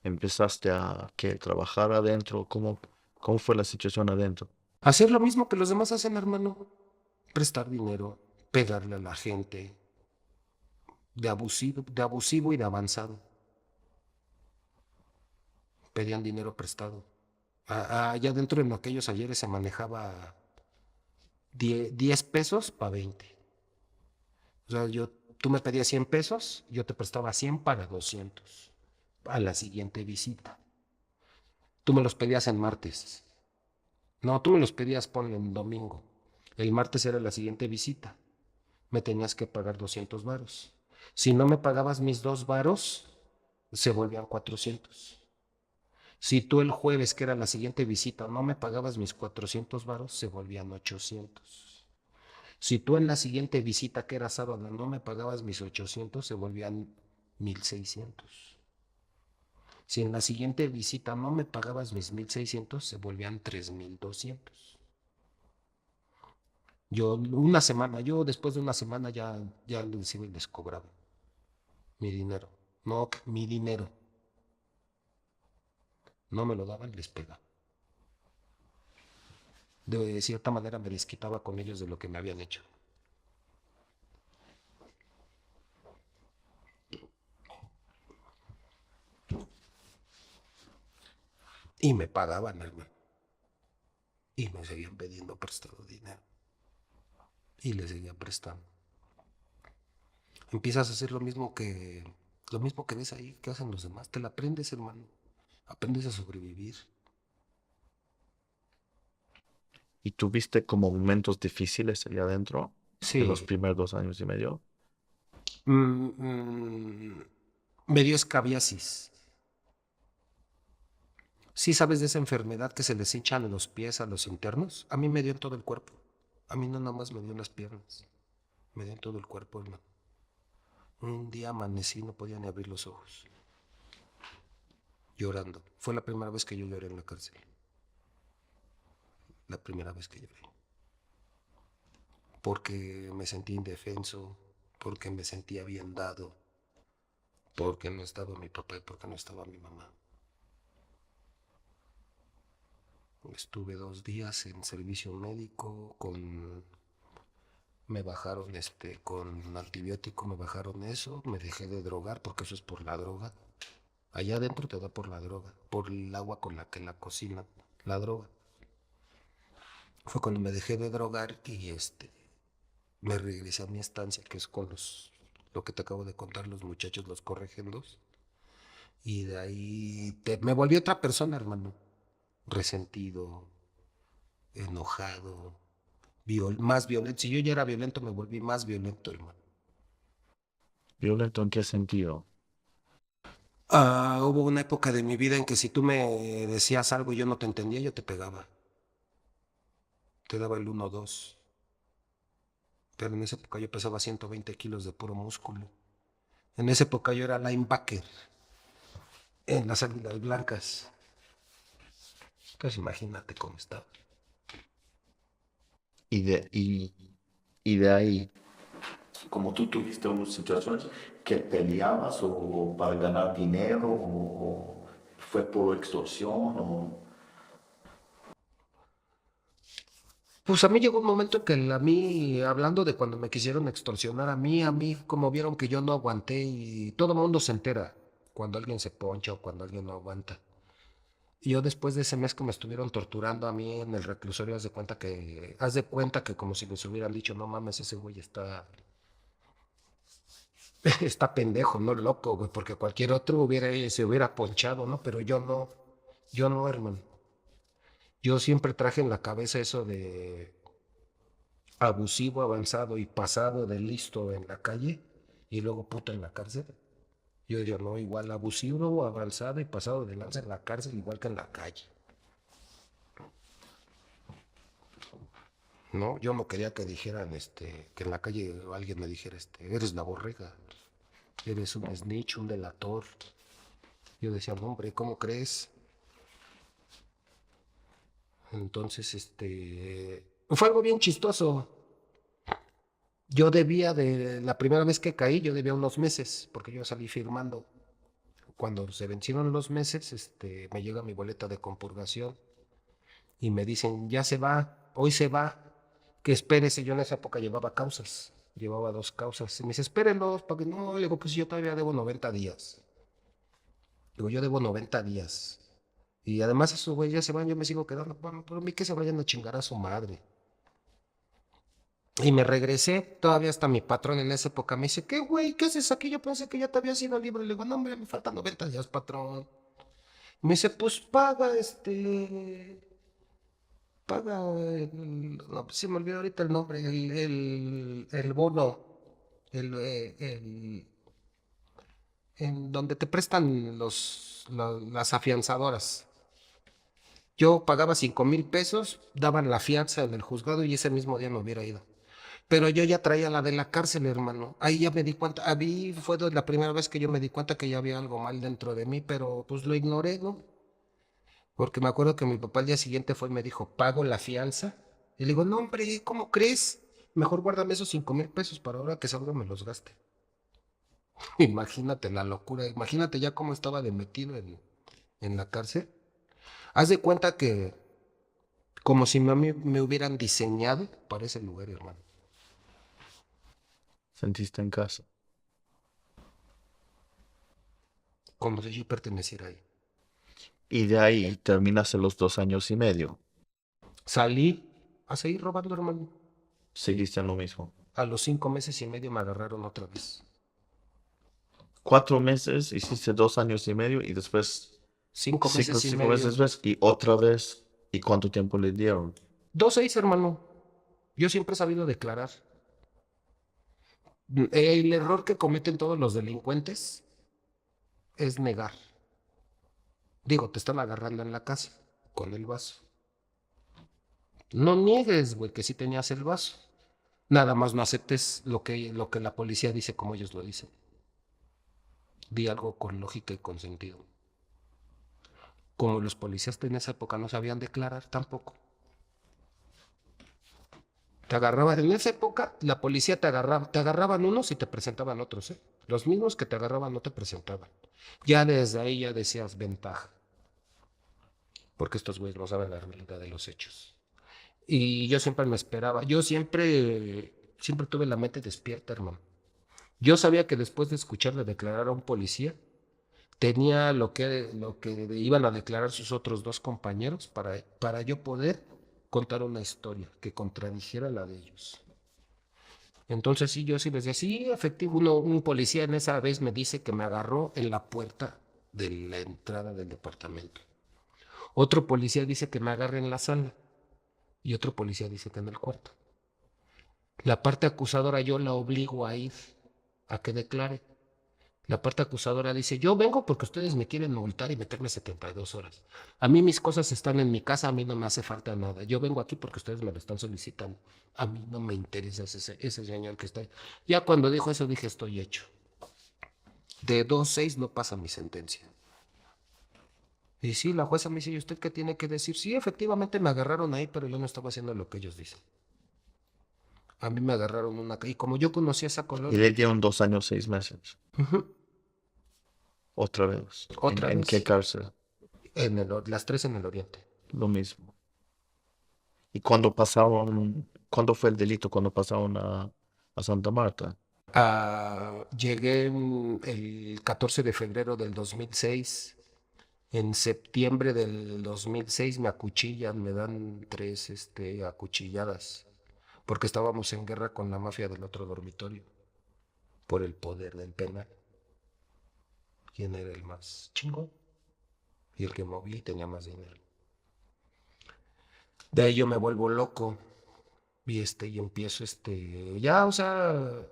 empezaste a trabajar adentro. ¿Cómo fue la situación adentro? Hacer lo mismo que los demás hacen, hermano. Prestar dinero, pegarle a la gente, de abusivo y de avanzado. Pedían dinero prestado. Allá dentro en aquellos ayeres se manejaba 10 pesos para 20. O sea, tú me pedías 100 pesos, yo te prestaba 100 para 200 a la siguiente visita. Tú me los pedías en martes. No, tú me los pedías, ponle en domingo. El martes era la siguiente visita. Me tenías que pagar 200 varos. Si no me pagabas mis 2 varos, se volvían 400. Si tú el jueves, que era la siguiente visita, no me pagabas mis 400 varos, se volvían 800. Si tú en la siguiente visita, que era sábado, no me pagabas mis 800, se volvían 1600. Si en la siguiente visita no me pagabas mis 1600, se volvían 3200. Yo después de una semana ya les iba y les cobraba mi dinero. No, mi dinero. No me lo daban, les pegaba. De cierta manera me desquitaba con ellos de lo que me habían hecho. Y me pagaban, hermano. Y me seguían pidiendo prestado dinero. Y les seguía prestando. Empiezas a hacer lo mismo que ves ahí, que hacen los demás. Te la aprendes, hermano. Aprendes a sobrevivir. ¿Y tuviste como momentos difíciles allá adentro en los Sí. primeros 2 años y medio? Mm, mm, Me dio escabiasis. ¿Sí sabes de esa enfermedad que se les hinchan en los pies a los internos? A mí me dio en todo el cuerpo. A mí no nada más me dio en las piernas. Me dio en todo el cuerpo, hermano. Un día amanecí, no podía ni abrir los ojos. Llorando. Fue la primera vez que yo lloré en la cárcel. La primera vez que lloré. Porque me sentí indefenso, porque me sentía bien dado, porque no estaba mi papá y porque no estaba mi mamá. Estuve 2 días en servicio médico me bajaron con antibiótico, me bajaron eso, me dejé de drogar porque eso es por la droga. Allá adentro te da por la droga, por el agua con la que la cocinan, la droga. Fue cuando me dejé de drogar y me regresé a mi estancia, que es con lo que te acabo de contar, los muchachos, los corregendos. Y de ahí me volví otra persona, hermano. Resentido, enojado, más violento. Si yo ya era violento, me volví más violento, hermano. ¿Violento en qué sentido? Hubo una época de mi vida en que si tú me decías algo y yo no te entendía, yo te pegaba. Te daba el 1-2. Pero en esa época yo pesaba 120 kilos de puro músculo. En esa época yo era linebacker en las Águilas Blancas. Casi imagínate cómo estaba. Y de ahí, como tú tuviste una situación que peleabas o para ganar dinero o fue por extorsión o... Pues a mí llegó un momento en que a mí, hablando de cuando me quisieron extorsionar, a mí, como vieron que yo no aguanté y todo el mundo se entera cuando alguien se poncha o cuando alguien no aguanta. Y yo después de ese mes que me estuvieron torturando a mí en el reclusorio, haz de cuenta que como si les hubieran dicho, no mames, ese güey está pendejo, no loco, güey, porque cualquier otro se hubiera ponchado, ¿no? Pero yo no, hermano. Yo siempre traje en la cabeza eso de abusivo, avanzado y pasado de listo en la calle y luego puto en la cárcel. Yo diría, no, igual abusivo, avanzado y pasado de lanza en la cárcel, igual que en la calle. No, yo no quería que dijeran, que en la calle alguien me dijera, eres la borrega, eres un snitch, un delator. Yo decía, no, hombre, ¿cómo crees? Entonces, fue algo bien chistoso. Yo debía la primera vez que caí, yo debía unos meses, porque yo salí firmando. Cuando se vencieron los meses, me llega mi boleta de compurgación y me dicen, ya se va, hoy se va, que espérese. Yo en esa época llevaba causas, llevaba 2 causas. Y me dice, espérenlos, para que no, le digo, pues yo todavía debo 90 días. Digo, yo debo 90 días. Y además esos güeyes ya se van, yo me sigo quedando, bueno, por mí que se vayan a chingar a su madre. Y me regresé, todavía hasta mi patrón en esa época me dice, ¿qué güey? ¿Qué haces aquí? Yo pensé que ya te había sido libre. Le digo, no, hombre, me faltan 90 días, patrón. Me dice, pues paga, paga, no, pues se me olvidó ahorita el nombre, el bono, el, en donde te prestan las afianzadoras. Yo pagaba 5,000 pesos, daban la fianza en el juzgado y ese mismo día me hubiera ido. Pero yo ya traía la de la cárcel, hermano. Ahí ya me di cuenta, a mí fue la primera vez que yo me di cuenta que ya había algo mal dentro de mí, pero pues lo ignoré, ¿no? Porque me acuerdo que mi papá al día siguiente fue y me dijo, pago la fianza. Y le digo, no, hombre, ¿cómo crees? Mejor guárdame esos 5,000 pesos para ahora que salga me los gaste. Imagínate la locura, imagínate ya cómo estaba de metido en la cárcel. Haz de cuenta que como si a mí me hubieran diseñado para ese lugar, hermano. Sentiste en casa. Como si yo perteneciera ahí. Y de ahí terminaste los 2 años y medio. Salí a seguir robando, hermano. Seguiste en lo mismo. A los 5 meses y medio me agarraron otra vez. 4 meses, hiciste 2 años y medio y después Cinco cinco, meses y cinco meses medio. más y otra vez. ¿Y cuánto tiempo le dieron? 2-6, hermano. Yo siempre he sabido declarar. El error que cometen todos los delincuentes es negar. Digo, te están agarrando en la casa con el vaso. No niegues, güey, que sí tenías el vaso. Nada más no aceptes lo que la policía dice como ellos lo dicen. Di algo con lógica y con sentido. Como los policías en esa época no sabían declarar tampoco. Te agarraban, en esa época la policía te agarraban unos y te presentaban otros, ¿eh? Los mismos que te agarraban no te presentaban. Ya desde ahí ya decías ventaja, porque estos güeyes no saben la realidad de los hechos. Y yo siempre me esperaba, yo siempre tuve la mente despierta, hermano. Yo sabía que después de escucharle declarar a un policía, tenía lo que iban a declarar sus otros 2 compañeros para yo poder contar una historia que contradijera la de ellos. Entonces sí, yo sí les decía, sí, efectivo, un policía en esa vez me dice que me agarró en la puerta de la entrada del departamento. Otro policía dice que me agarre en la sala y otro policía dice que en el cuarto. La parte acusadora yo la obligo a ir a que declare. La parte acusadora dice, yo vengo porque ustedes me quieren multar y meterme 72 horas. A mí mis cosas están en mi casa, a mí no me hace falta nada. Yo vengo aquí porque ustedes me lo están solicitando. A mí no me interesa ese señor que está ahí. Ya cuando dijo eso dije, estoy hecho. De 2-6 no pasa mi sentencia. Y sí, la jueza me dice, ¿y usted qué tiene que decir? Sí, efectivamente me agarraron ahí, pero yo no estaba haciendo lo que ellos dicen. A mí me agarraron y como yo conocía esa Y colonia, le dieron 2 años, 6 meses. ujú, Otra vez. ¿En, otra en qué vez, cárcel? las 3 en el oriente. Lo mismo. ¿Y cuándo fue el delito? Cuando pasaron a Santa Marta. Llegué el 14 de febrero del 2006. En septiembre del 2006 me acuchillan, me dan 3 acuchilladas, porque estábamos en guerra con la mafia del otro dormitorio, por el poder del penal. ¿Quién era el más chingón? Y el que movía y tenía más dinero. De ahí yo me vuelvo loco y empiezo, ya, o sea,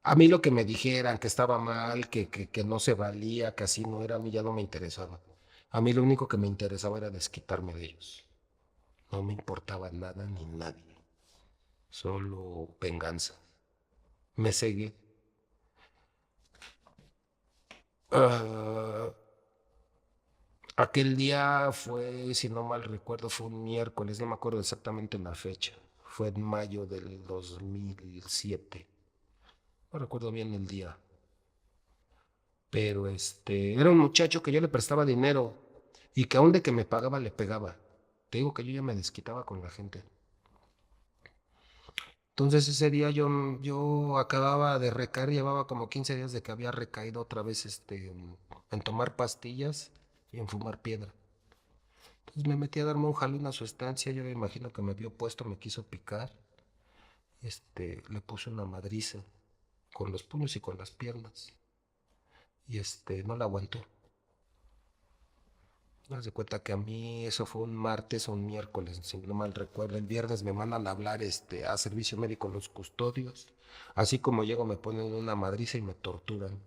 a mí lo que me dijeran que estaba mal, que no se valía, que así no era, a mí ya no me interesaba. A mí lo único que me interesaba era desquitarme de ellos. No me importaba nada ni nadie, solo venganza. Me seguí. Ah, aquel día fue, si no mal recuerdo, fue un miércoles, no me acuerdo exactamente la fecha. Fue en mayo del 2007. No recuerdo bien el día. Pero era un muchacho que yo le prestaba dinero y que aún de que me pagaba le pegaba. Te digo que yo ya me desquitaba con la gente. Entonces ese día yo acababa de recaer, llevaba como 15 días de que había recaído otra vez en tomar pastillas y en fumar piedra. Entonces me metí a darme un jalón a su estancia, yo me imagino que me vio puesto, me quiso picar. Le puse una madriza con los puños y con las piernas y no la aguantó. Haz de cuenta que a mí eso fue un martes o un miércoles, si no mal recuerdo. El viernes me mandan a hablar a servicio médico los custodios. Así como llego me ponen una madriza y me torturan.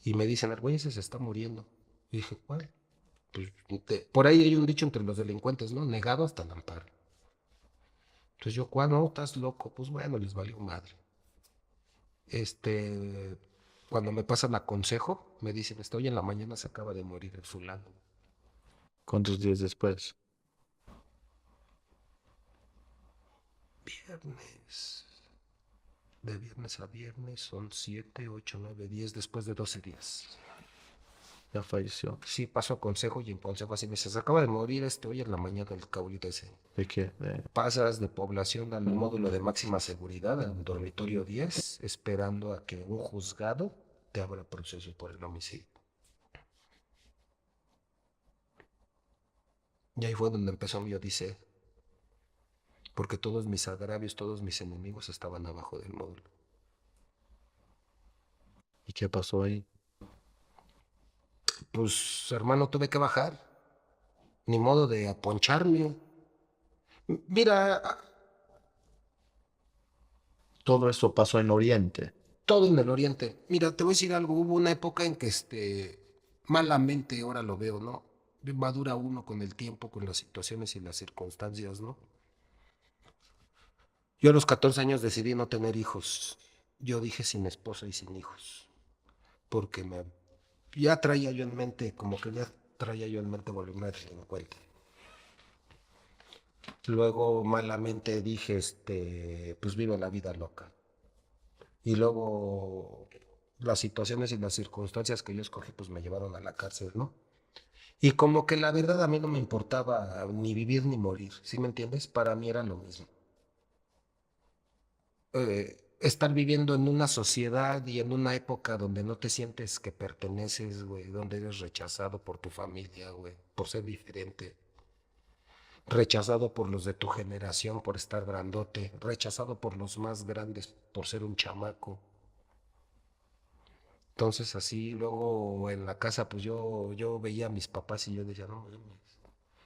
Y me dicen, el güey ese se está muriendo. Y dije, ¿cuál? Pues, por ahí hay un dicho entre los delincuentes, ¿no? Negado hasta el amparo. Entonces yo, ¿cuál? No, estás loco. Pues bueno, les valió madre. Cuando me pasan a consejo, me dicen, hoy en la mañana se acaba de morir el fulano. ¿Cuántos días después? Viernes. De viernes a viernes son 7, 8, 9, 10 después de 12 días. Ya falleció. Sí, paso a consejo y en consejo así me dice, se acaba de morir hoy en la mañana el cabrito ese. ¿De qué? Pasas de población al módulo de máxima seguridad, al dormitorio 10, esperando a que un juzgado te abra proceso por el homicidio. Y ahí fue donde empezó mi odisea, porque todos mis agravios, todos mis enemigos estaban abajo del módulo. ¿Y qué pasó ahí? Pues hermano, tuve que bajar, ni modo de aponcharme. Mira, Todo eso pasó en Oriente. todo en el oriente. Mira, te voy a decir algo, hubo una época en que malamente ahora lo veo, ¿no? Madura uno con el tiempo, con las situaciones y las circunstancias, ¿no? Yo a los 14 años decidí no tener hijos. Yo dije sin esposa y sin hijos, porque ya traía yo en mente, como que ya traía yo en mente volverme a delincuente. Luego malamente dije, pues vivo la vida loca. Y luego las situaciones y las circunstancias que yo escogí pues me llevaron a la cárcel, ¿no? Y como que la verdad a mí no me importaba ni vivir ni morir, ¿sí me entiendes? Para mí era lo mismo. Estar viviendo en una sociedad y en una época donde no te sientes que perteneces, güey, donde eres rechazado por tu familia, güey, por ser diferente, rechazado por los de tu generación por estar grandote, rechazado por los más grandes por ser un chamaco. Entonces así, luego en la casa, pues yo veía a mis papás y yo decía, no mames,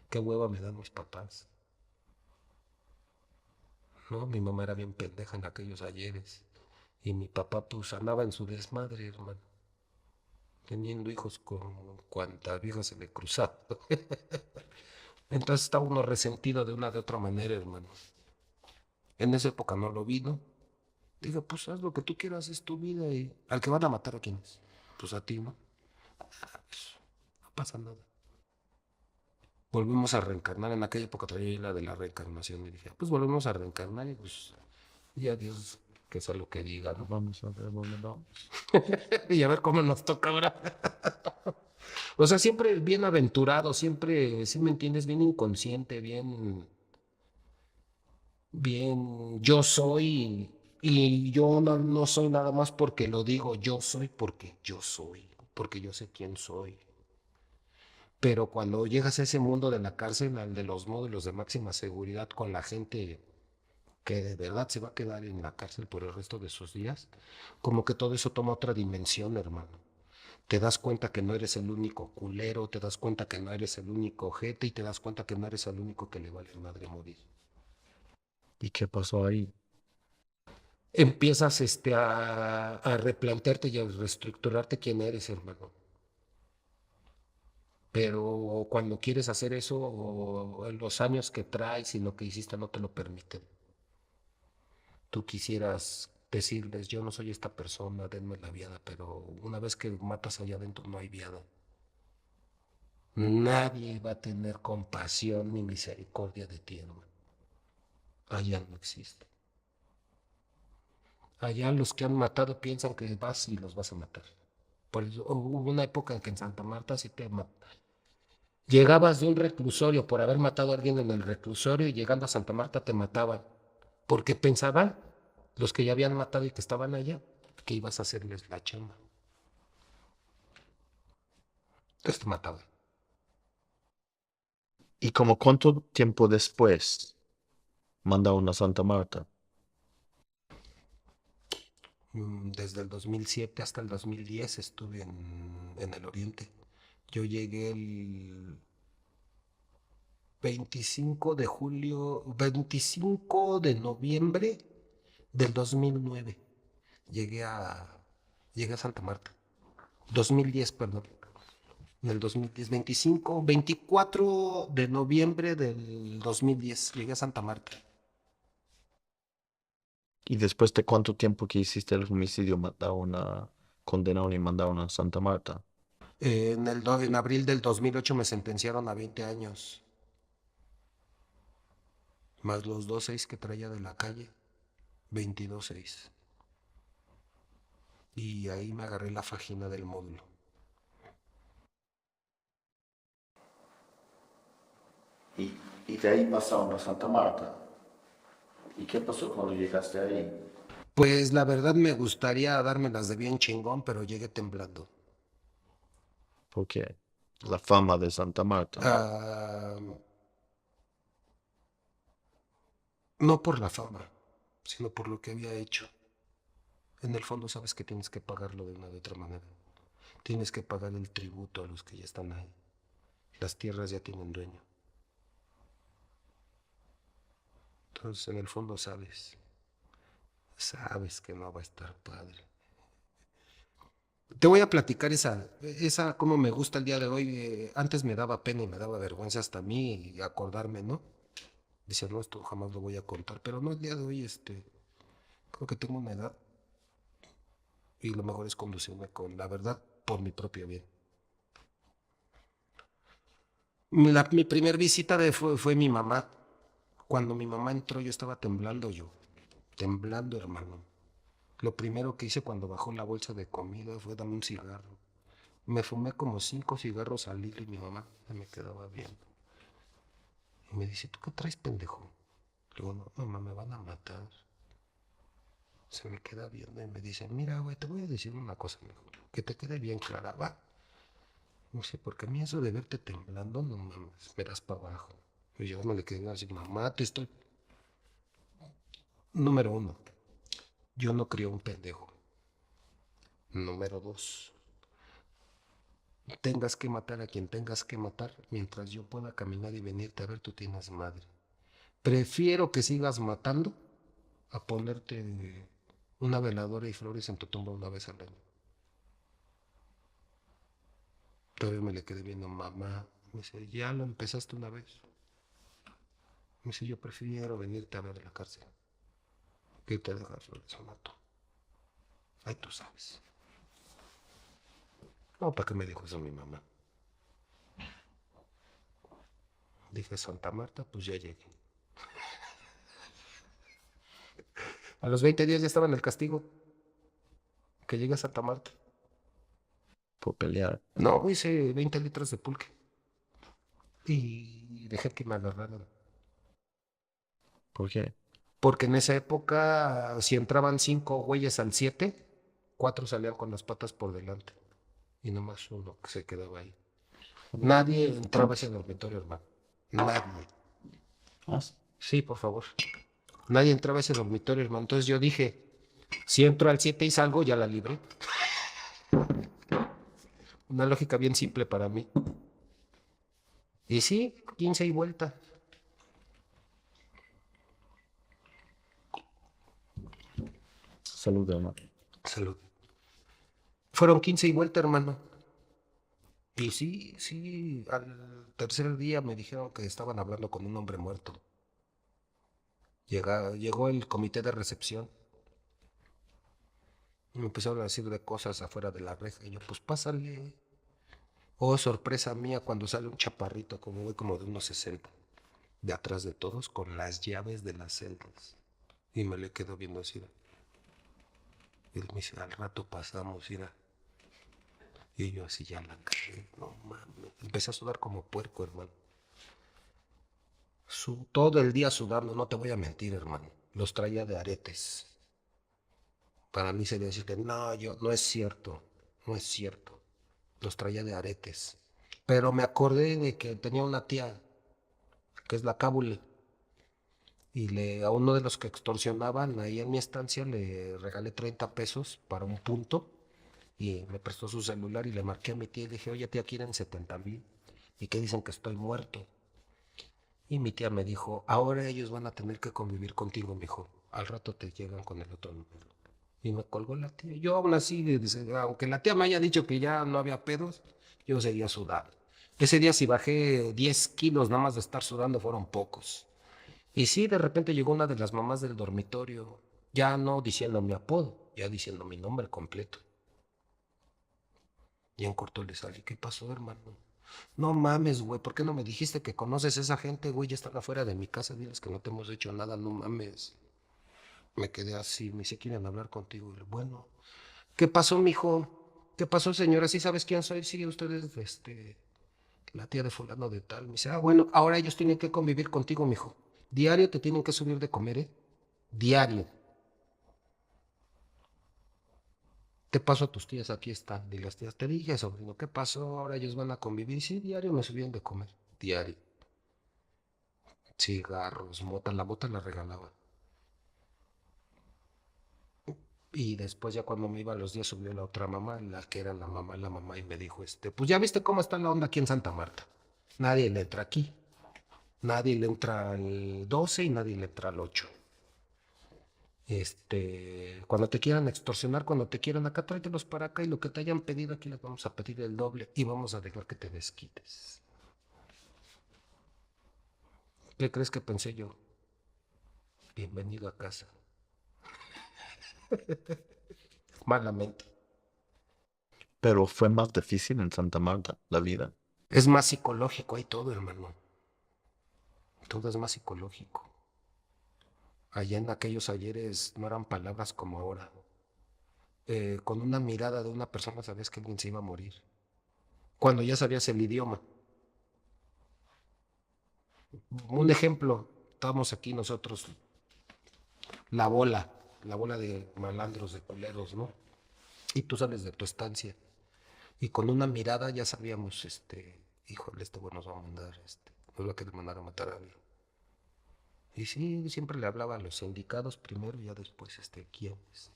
qué hueva me dan mis papás. No, mi mamá era bien pendeja en aquellos ayeres. Y mi papá pues andaba en su desmadre, hermano. Teniendo hijos con cuantas viejas se le cruzaba. Entonces estaba uno resentido de una de otra manera, hermano. En esa época no lo vi, ¿no? Dije, pues haz lo que tú quieras, es tu vida y al que van a matar a quién es. Pues a ti, ¿no? Pues, no pasa nada. Volvemos a reencarnar. En aquella época traía la de la reencarnación y dije, pues volvemos a reencarnar y pues ya Dios que sea lo que diga, ¿no? Vamos a ver dónde vamos. Y a ver cómo nos toca ahora. O sea, siempre bienaventurado, siempre, si me entiendes, bien inconsciente, bien, yo soy, y yo no soy nada más porque lo digo, yo soy porque yo soy, porque yo sé quién soy. Pero cuando llegas a ese mundo de la cárcel, al de los módulos de máxima seguridad, con la gente que de verdad se va a quedar en la cárcel por el resto de sus días, como que todo eso toma otra dimensión, hermano. Te das cuenta que no eres el único culero, te das cuenta que no eres el único ojete y te das cuenta que no eres el único que le vale madre morir. ¿Y qué pasó ahí? Empiezas a replantearte y a reestructurarte quién eres, hermano. Pero cuando quieres hacer eso, los años que traes y lo que hiciste no te lo permiten. Tú quisieras decirles, yo no soy esta persona, denme la viada, pero una vez que matas allá adentro no hay viada. Nadie va a tener compasión ni misericordia de ti, hermano. Allá no existe. Allá los que han matado piensan que vas y los vas a matar. Por eso hubo una época en que en Santa Marta sí te llegabas de un reclusorio por haber matado a alguien en el reclusorio y llegando a Santa Marta te mataban. Porque pensaban los que ya habían matado y que estaban allá que ibas a hacerles la chamba. Entonces te mataban. ¿Y como cuánto tiempo después mandaron a Santa Marta? Desde el 2007 hasta el 2010 estuve en el Oriente. Yo llegué el 25 de julio, 25 de noviembre del 2009. Llegué a, llegué a Santa Marta. 2010, perdón. En el 2010, 25, 24 de noviembre del 2010. Llegué a Santa Marta. ¿Y después de cuánto tiempo que hiciste el homicidio mandaron a condenaron y mandaron a Santa Marta? En abril del 2008 me sentenciaron a 20 años, más los 2 6 que traía de la calle, 22 6. Y ahí me agarré la fajina del módulo. Y, y de ahí pasaron a Santa Marta. ¿Y qué pasó cuando llegaste ahí? Pues la verdad me gustaría dármelas de bien chingón, pero llegué temblando. ¿Por qué? La fama de Santa Marta. Ah, no por la fama, sino por lo que había hecho. En el fondo sabes que tienes que pagarlo de una u otra manera. Tienes que pagar el tributo a los que ya están ahí. Las tierras ya tienen dueño. Entonces en el fondo sabes que no va a estar padre. Te voy a platicar esa como me gusta el día de hoy. Antes me daba pena y me daba vergüenza hasta a mí acordarme, ¿no? Decía, no, esto jamás lo voy a contar, pero no, el día de hoy, creo que tengo una edad y lo mejor es conducirme con la verdad por mi propio bien. Mi primer visita fue mi mamá. Cuando mi mamá entró yo estaba temblando, hermano. Lo primero que hice cuando bajó la bolsa de comida fue darme un cigarro. Me fumé como 5 cigarros al hilo y mi mamá se me quedaba viendo. Y me dice, ¿tú qué traes, pendejo? Le digo, no, mamá, me van a matar. Se me queda viendo y me dice, mira, güey, te voy a decir una cosa mejor. Que te quede bien clara, va. No sé, porque a mí eso de verte temblando, no mames, me das para abajo. Y yo me le quedé así, mamá, te estoy... Número uno, yo no crío un pendejo. Número dos, tengas que matar a quien tengas que matar, mientras yo pueda caminar y venirte a ver, tú tienes madre. Prefiero que sigas matando a ponerte una veladora y flores en tu tumba una vez al año. Todavía me le quedé viendo, mamá. Me dice, ya lo empezaste una vez. Me dice, yo prefiero venirte a ver a la cárcel que te dejar flores o mato. Ay, tú sabes. No, ¿para qué me dijo eso mi mamá? Dije, Santa Marta, pues ya llegué. A los 20 días ya estaba en el castigo. Que llegué a Santa Marta. Por pelear. No, hice 20 litros de pulque. Y dejé que me agarraran. ¿Por qué? Porque en esa época, si entraban 5 güeyes al 7, 4 salían con las patas por delante. Y nomás uno que se quedaba ahí. Nadie entraba a ese dormitorio, hermano. Nadie. Ah, Sí, por favor. Nadie entraba a ese dormitorio, hermano. Entonces yo dije, si entro al 7 y salgo, ya la libré. Una lógica bien simple para mí. Y sí, 15 y vuelta. Salud, hermano. Salud. Fueron 15 y vuelta, hermano. Y sí, sí, al tercer día me dijeron que estaban hablando con un hombre muerto. Llegó el comité de recepción y me empezaron a decir de cosas afuera de la reja. Y yo, pues pásale. Oh, sorpresa mía cuando sale un chaparrito como güey, como de unos 60, de atrás de todos, con las llaves de las celdas. Y me le quedo viendo así. Y él me dice, al rato pasamos, mira. Y yo así ya la cagué, no mames. Empecé a sudar como puerco, hermano. Todo el día sudando, no te voy a mentir, hermano. Los traía de aretes. Para mí sería decir que no, no es cierto, no es cierto. Los traía de aretes. Pero me acordé de que tenía una tía, que es la cábule, y a uno de los que extorsionaban ahí en mi estancia le regalé 30 pesos para un punto y me prestó su celular y le marqué a mi tía y le dije, oye tía, quieren 70,000 y que dicen que estoy muerto. Y mi tía me dijo, ahora ellos van a tener que convivir contigo, mijo. Al rato te llegan con el otro número. Y me colgó la tía. Yo aún así, aunque la tía me haya dicho que ya no había pedos, yo seguía sudando. Ese día si bajé 10 kilos nada más de estar sudando fueron pocos. Y sí, de repente llegó una de las mamás del dormitorio, ya no diciendo mi apodo, ya diciendo mi nombre completo. Y en corto le salí, ¿qué pasó, hermano? No mames, güey, ¿por qué no me dijiste que conoces a esa gente, güey? Ya están afuera de mi casa, diles que no te hemos hecho nada, no mames. Me quedé así, me dice, quieren hablar contigo. Y bueno, ¿qué pasó, mijo? ¿Qué pasó, señora? ¿Sí sabes quién soy? Sí, usted es, la tía de fulano de tal. Me dice, bueno, ahora ellos tienen que convivir contigo, mijo. Diario te tienen que subir de comer, ¿eh? Diario. ¿Qué pasó a tus tías? Aquí están. Y las tías, te dije, sobrino, ¿qué pasó? Ahora ellos van a convivir. Sí, diario me subían de comer. Diario. Cigarros, mota. La mota la regalaba. Y después ya cuando me iba a los días subió la otra mamá, la que era la mamá, y me dijo, pues ya viste cómo está la onda aquí en Santa Marta. Nadie le entra aquí. Nadie le entra al 12 y nadie le entra al 8. Cuando te quieran extorsionar, cuando te quieran acá, tráetelos para acá y lo que te hayan pedido aquí les vamos a pedir el doble y vamos a dejar que te desquites. ¿Qué crees que pensé yo? Bienvenido a casa. Malamente. Pero fue más difícil en Santa Marta la vida. Es más psicológico, hay todo, hermano. Todo es más psicológico. Allá en aquellos ayeres no eran palabras como ahora. Con una mirada de una persona sabías que alguien se iba a morir. Cuando ya sabías el idioma. Un ejemplo, estábamos aquí nosotros, la la bola de malandros, de culeros, ¿no? Y tú sales de tu estancia. Y con una mirada ya sabíamos, híjole, este güey nos va a mandar, nos va a querer mandar a matar a alguien. Y sí, siempre le hablaba a los indicados primero y ya después, quiénes.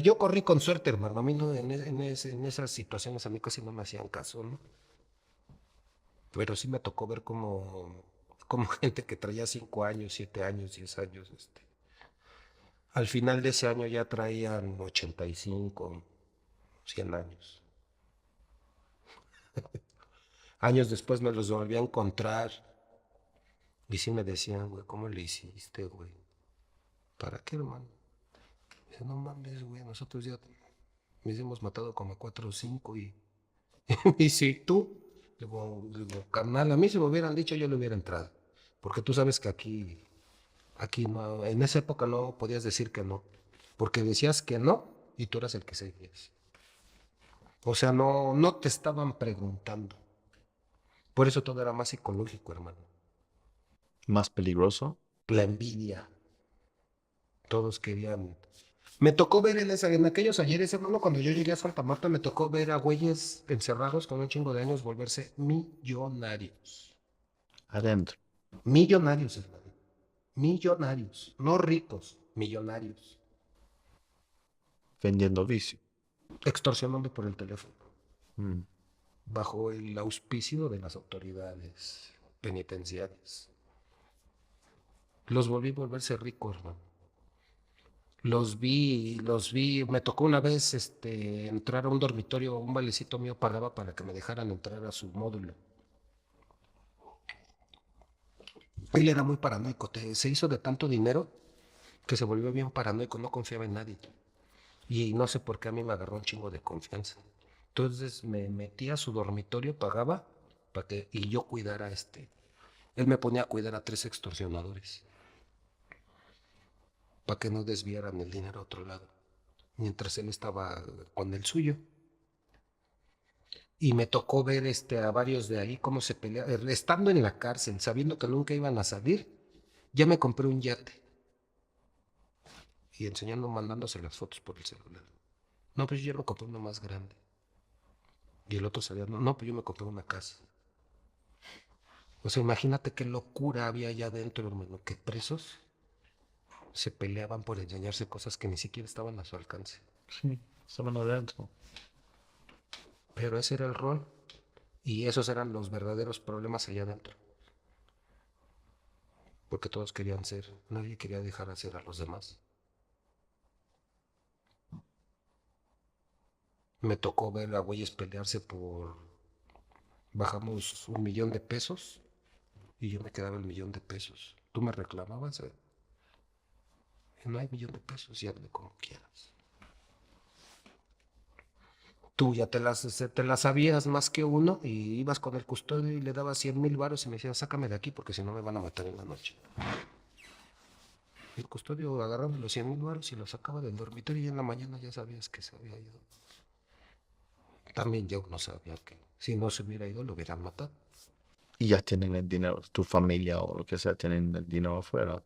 Yo corrí con suerte, hermano. A mí no, en esas situaciones a mí casi no me hacían caso, ¿no? Pero sí me tocó ver como gente que traía 5 años, 7 años, 10 años, al final de ese año ya traían 85, 100 años. Años después me los volví a encontrar y sí me decían, güey, ¿cómo le hiciste, güey? ¿Para qué, hermano? Dice, no mames, güey, nosotros ya nos hemos matado como a 4 o 5 y y si tú, digo, carnal, a mí si me hubieran dicho yo le hubiera entrado. Porque tú sabes que aquí no, en esa época no podías decir que no. Porque decías que no y tú eras el que seguías. O sea, no te estaban preguntando. Por eso todo era más psicológico, hermano. Más peligroso. La envidia. Todos querían. Me tocó ver en aquellos ayeres, hermano, cuando yo llegué a Santa Marta, me tocó ver a güeyes encerrados con un chingo de años volverse millonarios. Adentro. Millonarios, hermano. Millonarios. No ricos, millonarios. Vendiendo vicio. Extorsionando por el teléfono. Mm. bajo el auspicio de las autoridades penitenciarias. Los volví a volverse ricos, hermano. Me tocó una vez entrar a un dormitorio, un valecito mío pagaba para que me dejaran entrar a su módulo. Él era muy paranoico, se hizo de tanto dinero que se volvió bien paranoico, no confiaba en nadie. Y no sé por qué a mí me agarró un chingo de confianza. Entonces me metí a su dormitorio, pagaba, y yo cuidara Él me ponía a cuidar a 3 extorsionadores para que no desviaran el dinero a otro lado, mientras él estaba con el suyo. Y me tocó ver a varios de ahí cómo se peleaban, estando en la cárcel, sabiendo que nunca iban a salir. Ya me compré un yate y enseñando, mandándose las fotos por el celular. No, pues yo ya me compré uno más grande. Y el otro salía, no, pues yo me compré una casa. O sea, imagínate qué locura había allá adentro, hermano, que presos se peleaban por enseñarse cosas que ni siquiera estaban a su alcance. Sí, estaban adentro. Pero ese era el rol y esos eran los verdaderos problemas allá adentro. Porque todos querían ser, nadie quería dejar hacer a los demás. Me tocó ver a güeyes pelearse bajamos 1 millón de pesos y yo me quedaba el 1 millón de pesos. Tú me reclamabas, no hay 1 millón de pesos, ya como quieras. Tú ya te las sabías más que uno y ibas con el custodio y le dabas 100,000 varos y me decía, sácame de aquí porque si no me van a matar en la noche. El custodio agarraba los 100,000 varos y los sacaba del dormitorio y en la mañana ya sabías que se había ido. También yo no sabía que si no se hubiera ido lo hubieran matado. Y ya tienen el dinero, tu familia o lo que sea, tienen el dinero afuera.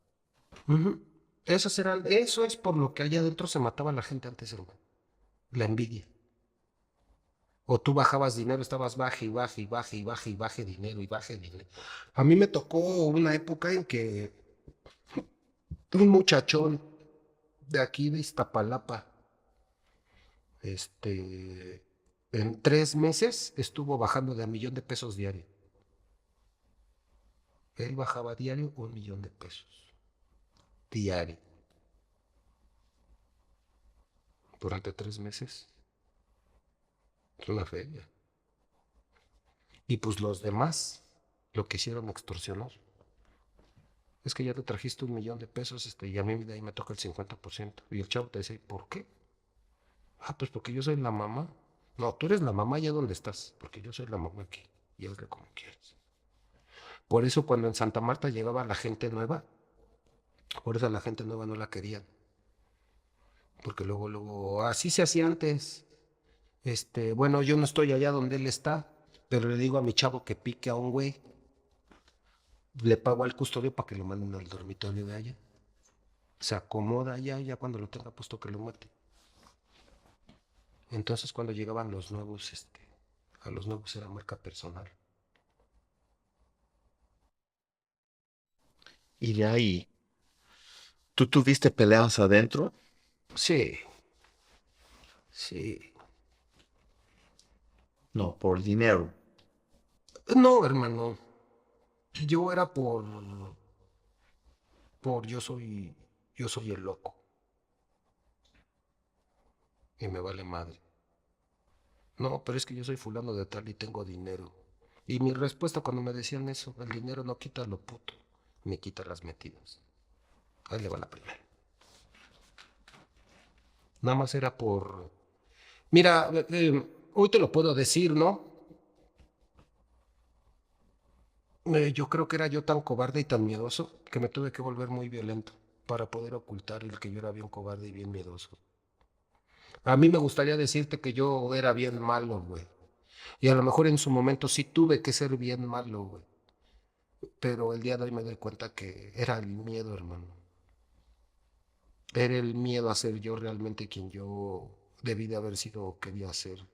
Ujú. Eso es por lo que allá adentro se mataba la gente antes, hermano. La envidia. O tú bajabas dinero, estabas baje y baje y baje y baje y baje dinero y baje dinero. A mí me tocó una época en que un muchachón de aquí de Iztapalapa, en 3 meses estuvo bajando de a 1 millón de pesos diario. Él bajaba diario 1 millón de pesos. Diario. Durante 3 meses. Es una feria. Y pues los demás lo quisieron extorsionar. Es que ya te trajiste 1 millón de pesos, y a mí de ahí me toca el 50%. Y el chavo te dice, ¿por qué? Ah, pues porque yo soy la mamá. No, tú eres la mamá allá donde estás, porque yo soy la mamá aquí. Y hazle como quieras. Por eso cuando en Santa Marta llegaba la gente nueva, por eso a la gente nueva no la querían. Porque luego, así se hacía antes. Bueno, yo no estoy allá donde él está, pero le digo a mi chavo que pique a un güey, le pago al custodio para que lo manden al dormitorio de allá. Se acomoda allá y ya cuando lo tenga puesto que lo mate. Entonces cuando llegaban los nuevos, a los nuevos era marca personal. Y de ahí, ¿tú tuviste peleas adentro? Sí, sí. No, por dinero. No, hermano. Yo era yo soy el loco. Y me vale madre. No, pero es que yo soy fulano de tal y tengo dinero. Y mi respuesta cuando me decían eso, el dinero no quita lo puto, ni quita las metidas. Ahí le va la primera. Nada más era por... Mira, hoy te lo puedo decir, ¿no? Yo creo que era yo tan cobarde y tan miedoso que me tuve que volver muy violento para poder ocultar el que yo era bien cobarde y bien miedoso. A mí me gustaría decirte que yo era bien malo, güey. Y a lo mejor en su momento sí tuve que ser bien malo, güey. Pero el día de hoy me doy cuenta que era el miedo, hermano. Era el miedo a ser yo realmente quien yo debí de haber sido o quería ser.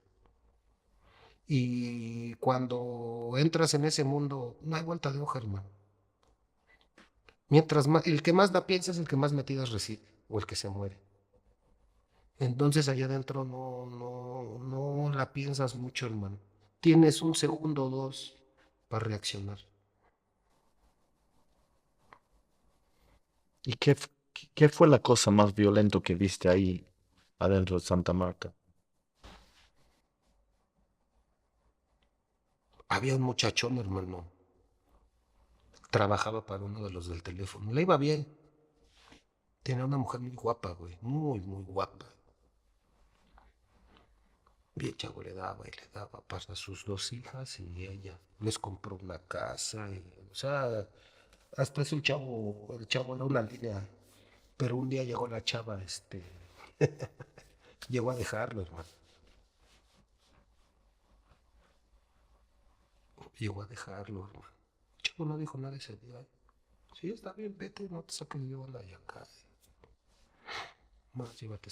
Y cuando entras en ese mundo, no hay vuelta de hoja, hermano. Mientras más, el que más da piensa es el que más metidas recibe o el que se muere. Entonces allá adentro no la piensas mucho, hermano. Tienes un segundo o dos para reaccionar. ¿Y qué fue la cosa más violenta que viste ahí adentro de Santa Marta? Había un muchachón, hermano. Trabajaba para uno de los del teléfono. Le iba bien. Tenía una mujer muy guapa, güey. Muy, muy guapa. Y el chavo le daba para sus dos hijas y ella. Les compró una casa. O sea, hasta eso el chavo era una línea. Pero un día llegó la chava, llegó a dejarlo, hermano. Llegó a dejarlo, hermano. El chavo no dijo nada ese día. Sí, está bien, vete, no te saques de onda y acá. Más, llévate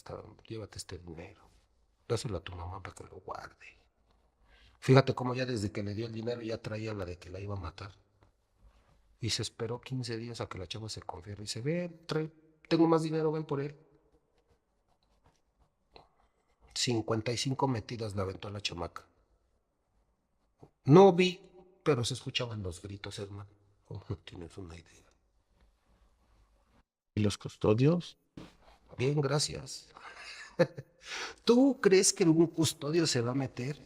este dinero. Dáselo a tu mamá para que lo guarde. Fíjate cómo ya desde que le dio el dinero ya traía la de que la iba a matar. Y se esperó 15 días a que la chava se confiara. Y dice, ven, tengo más dinero, ven por él. 55 metidas la aventó la chamaca. No vi, pero se escuchaban los gritos, hermano. Como no tienes una idea. ¿Y los custodios? Bien, gracias. ¿Tú crees que algún custodio se va a meter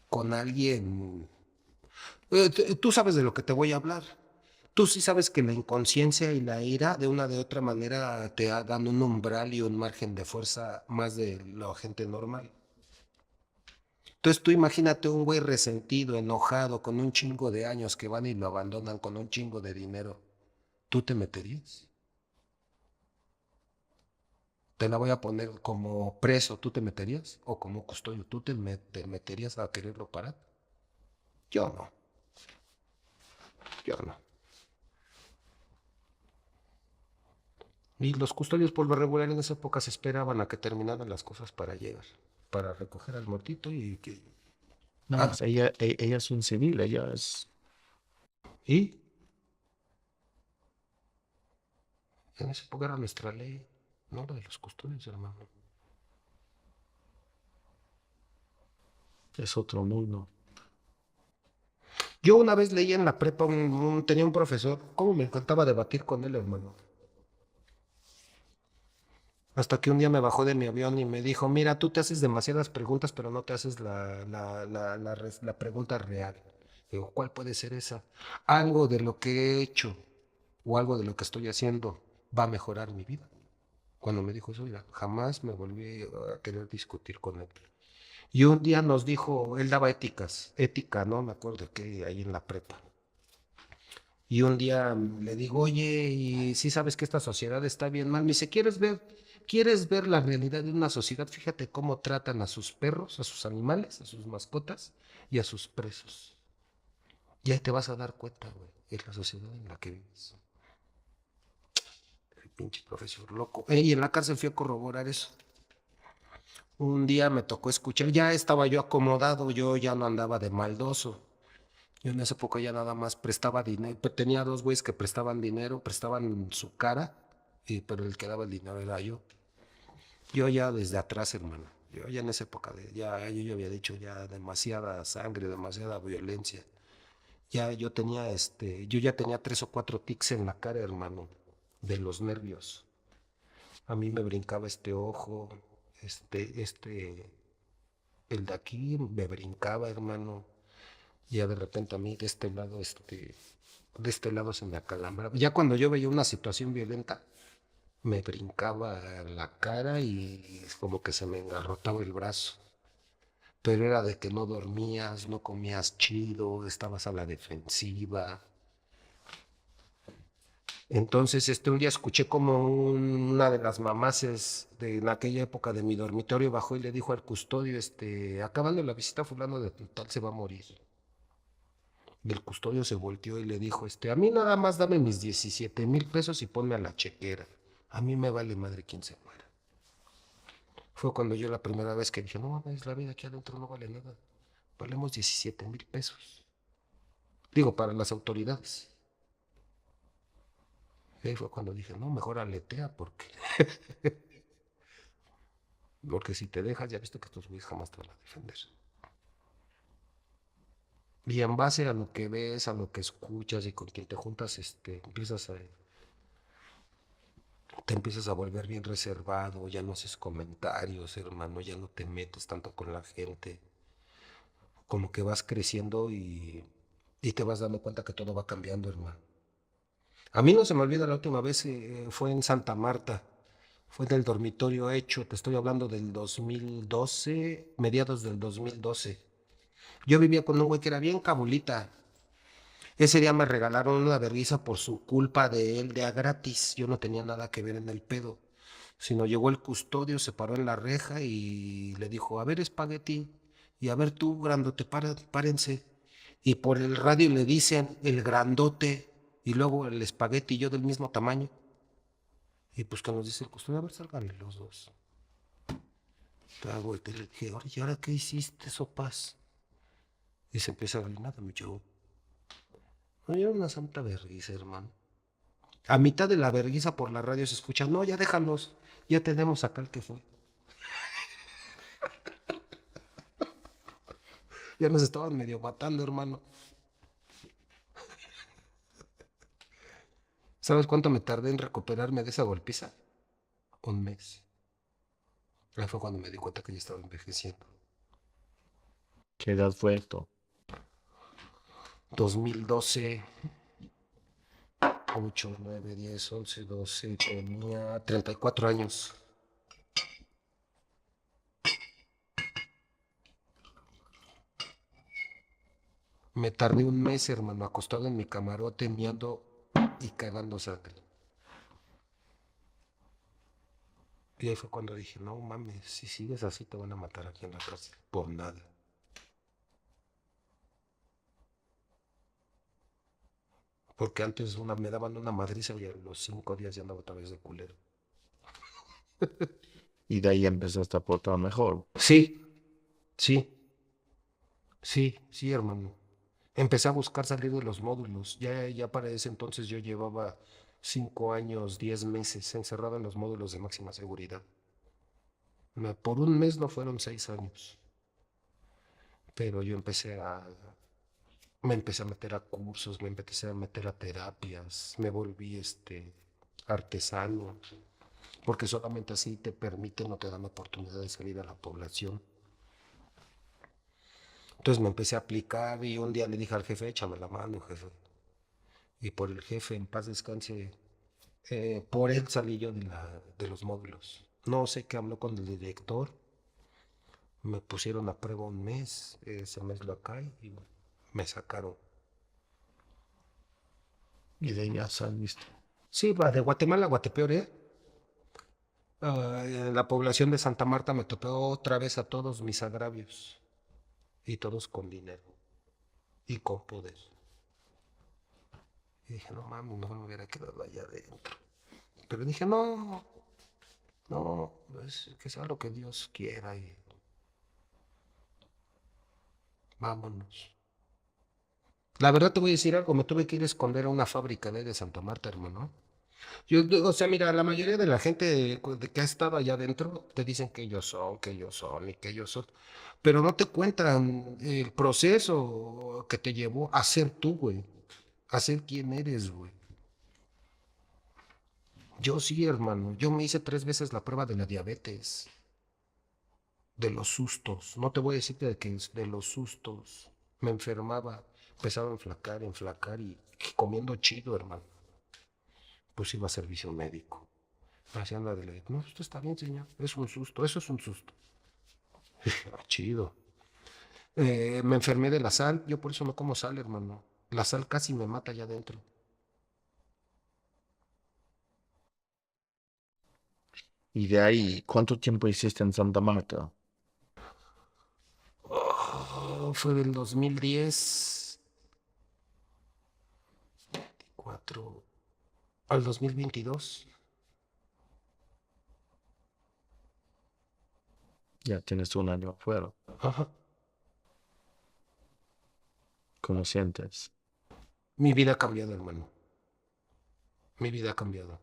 con alguien? Tú sabes de lo que te voy a hablar. Tú sí sabes que la inconsciencia y la ira de una de otra manera te dan un umbral y un margen de fuerza más de la gente normal. Entonces tú imagínate un güey resentido, enojado, con un chingo de años que van y lo abandonan con un chingo de dinero. ¿Tú te meterías? Te la voy a poner como preso, ¿tú te meterías? O como custodio, ¿tú te meterías a quererlo parar? Yo no, yo no. Y los custodios por lo regular en esa época se esperaban a que terminaran las cosas para llegar, para recoger al muertito y que... No, Ah, pues ella es un civil, ella es... y en esa época era nuestra ley, no la de los custodios, hermano. Es otro mundo. Yo una vez leí en la prepa, tenía un profesor, cómo me encantaba debatir con él, hermano. Hasta que un día me bajó de mi avión y me dijo, mira, tú te haces demasiadas preguntas, pero no te haces la pregunta real. Digo, ¿cuál puede ser esa? Algo de lo que he hecho o algo de lo que estoy haciendo va a mejorar mi vida. Cuando me dijo eso, mira, jamás me volví a querer discutir con él. Y un día nos dijo, él daba ética, ¿no? Me acuerdo que ahí en la prepa. Y un día le digo, oye, ¿y si sabes que esta sociedad está bien mal? Me dice, ¿quieres ver la realidad de una sociedad? Fíjate cómo tratan a sus perros, a sus animales, a sus mascotas y a sus presos. Y ahí te vas a dar cuenta, güey, es la sociedad en la que vives. El pinche profesor loco. Y en la cárcel fui a corroborar eso. Un día me tocó escuchar, ya estaba yo acomodado, yo ya no andaba de maldoso. Yo en esa época ya nada más prestaba dinero. Tenía dos güeyes que prestaban dinero, prestaban su cara, pero el que daba el dinero era yo. Yo ya desde atrás, hermano. Yo ya en esa época, yo ya había dicho ya demasiada sangre, demasiada violencia. Ya yo ya tenía 3 o 4 tics en la cara, hermano, de los nervios. A mí me brincaba este ojo, el de aquí me brincaba, hermano. Ya de repente a mí de este lado se me acalambraba. Ya cuando yo veía una situación violenta, me brincaba la cara y es como que se me engarrotaba el brazo. Pero era de que no dormías, no comías chido, estabas a la defensiva. Entonces, un día escuché como una de las mamaces en aquella época de mi dormitorio bajó y le dijo al custodio, acabando la visita fulano de tal se va a morir. Y el custodio se volteó y le dijo, a mí nada más dame mis 17,000 pesos y ponme a la chequera. A mí me vale madre quien se muera. Fue cuando yo la primera vez que dije, no mames, la vida aquí adentro no vale nada. Valemos 17,000 pesos. Digo, para las autoridades. Y ahí fue cuando dije, no, mejor aletea porque Porque si te dejas, ya viste que estos güeyes jamás te van a defender. Y en base a lo que ves, a lo que escuchas y con quien te juntas, te empiezas a volver bien reservado, ya no haces comentarios, hermano, ya no te metes tanto con la gente. Como que vas creciendo y te vas dando cuenta que todo va cambiando, hermano. A mí no se me olvida la última vez, fue en Santa Marta. Fue del dormitorio hecho, te estoy hablando del 2012, mediados del 2012. Yo vivía con un güey que era bien cabulita. Ese día me regalaron una vergüenza por su culpa de él, de a gratis. Yo no tenía nada que ver en el pedo. Sino llegó el custodio, se paró en la reja y le dijo, a ver, espagueti, y a ver tú, grandote, párense. Y por el radio le dicen el grandote y luego el espagueti y yo del mismo tamaño. Y pues que nos dice el custodio, a ver, salgan los dos. Y le dije, oye, ¿y ahora qué hiciste, sopas? Y se empieza a reír, nada, me llevó. Oye, era una santa vergüenza, hermano. A mitad de la vergüenza por la radio se escucha, no, ya déjalos, ya tenemos acá el que fue. Ya nos estaban medio matando, hermano. ¿Sabes cuánto me tardé en recuperarme de esa golpiza? Un mes. Ahí fue cuando me di cuenta que ya estaba envejeciendo. ¿Qué edad fue esto? 2012, 8, 9, 10, 11, 12, tenía 34 años. Me tardé un mes, hermano, acostado en mi camarote, miando y cagando sangre. Y ahí fue cuando dije, no mames, si sigues así te van a matar aquí en la cárcel. Por nada. Porque antes me daban una madriza y a los 5 días ya andaba otra vez de culero. Y de ahí empezaste a portar mejor. Sí, sí, sí, hermano. Empecé a buscar salir de los módulos. Ya para ese entonces yo llevaba 5 años, 10 meses encerrado en los módulos de máxima seguridad. Por un mes no fueron 6 años, pero me empecé a meter a cursos, me empecé a meter a terapias, me volví artesano, porque solamente así te permiten o te dan la oportunidad de salir a la población. Entonces me empecé a aplicar y un día le dije al jefe, échame la mano, jefe. Y por el jefe, en paz descanse, por él salí yo de los módulos. No sé qué habló con el director. Me pusieron a prueba un mes. Ese mes lo acá y me sacaron. Y de ahí ya saliste. Sí, va de Guatemala a Guatepeor. En la población de Santa Marta me topé otra vez a todos mis agravios. Y todos con dinero. Y con poder. Y dije, no mames, mejor me hubiera quedado allá adentro. Pero dije, no, no, que sea lo que Dios quiera y vámonos. La verdad te voy a decir algo, me tuve que ir a esconder a una fábrica de Santa Marta, hermano. O sea, mira, la mayoría de la gente que ha estado allá adentro te dicen que ellos son y que ellos son, pero no te cuentan el proceso que te llevó a ser tú, güey, a ser quien eres, güey. Yo sí, hermano, yo me hice 3 veces la prueba de la diabetes, de los sustos, no te voy a decir que es de los sustos, me enfermaba, empezaba a enflacar y comiendo chido, hermano. Pues iba a servicio médico. Hacían la de ley. No, esto está bien, señor. Es un susto, eso es un susto. Ah, chido. Me enfermé de la sal, yo por eso no como sal, hermano. La sal casi me mata allá adentro. Y de ahí, ¿cuánto tiempo hiciste en Santa Marta? Fue del 2010, 4 al 2022. Ya tienes un año afuera. Ajá. ¿Cómo sientes? Mi vida ha cambiado, hermano. Mi vida ha cambiado.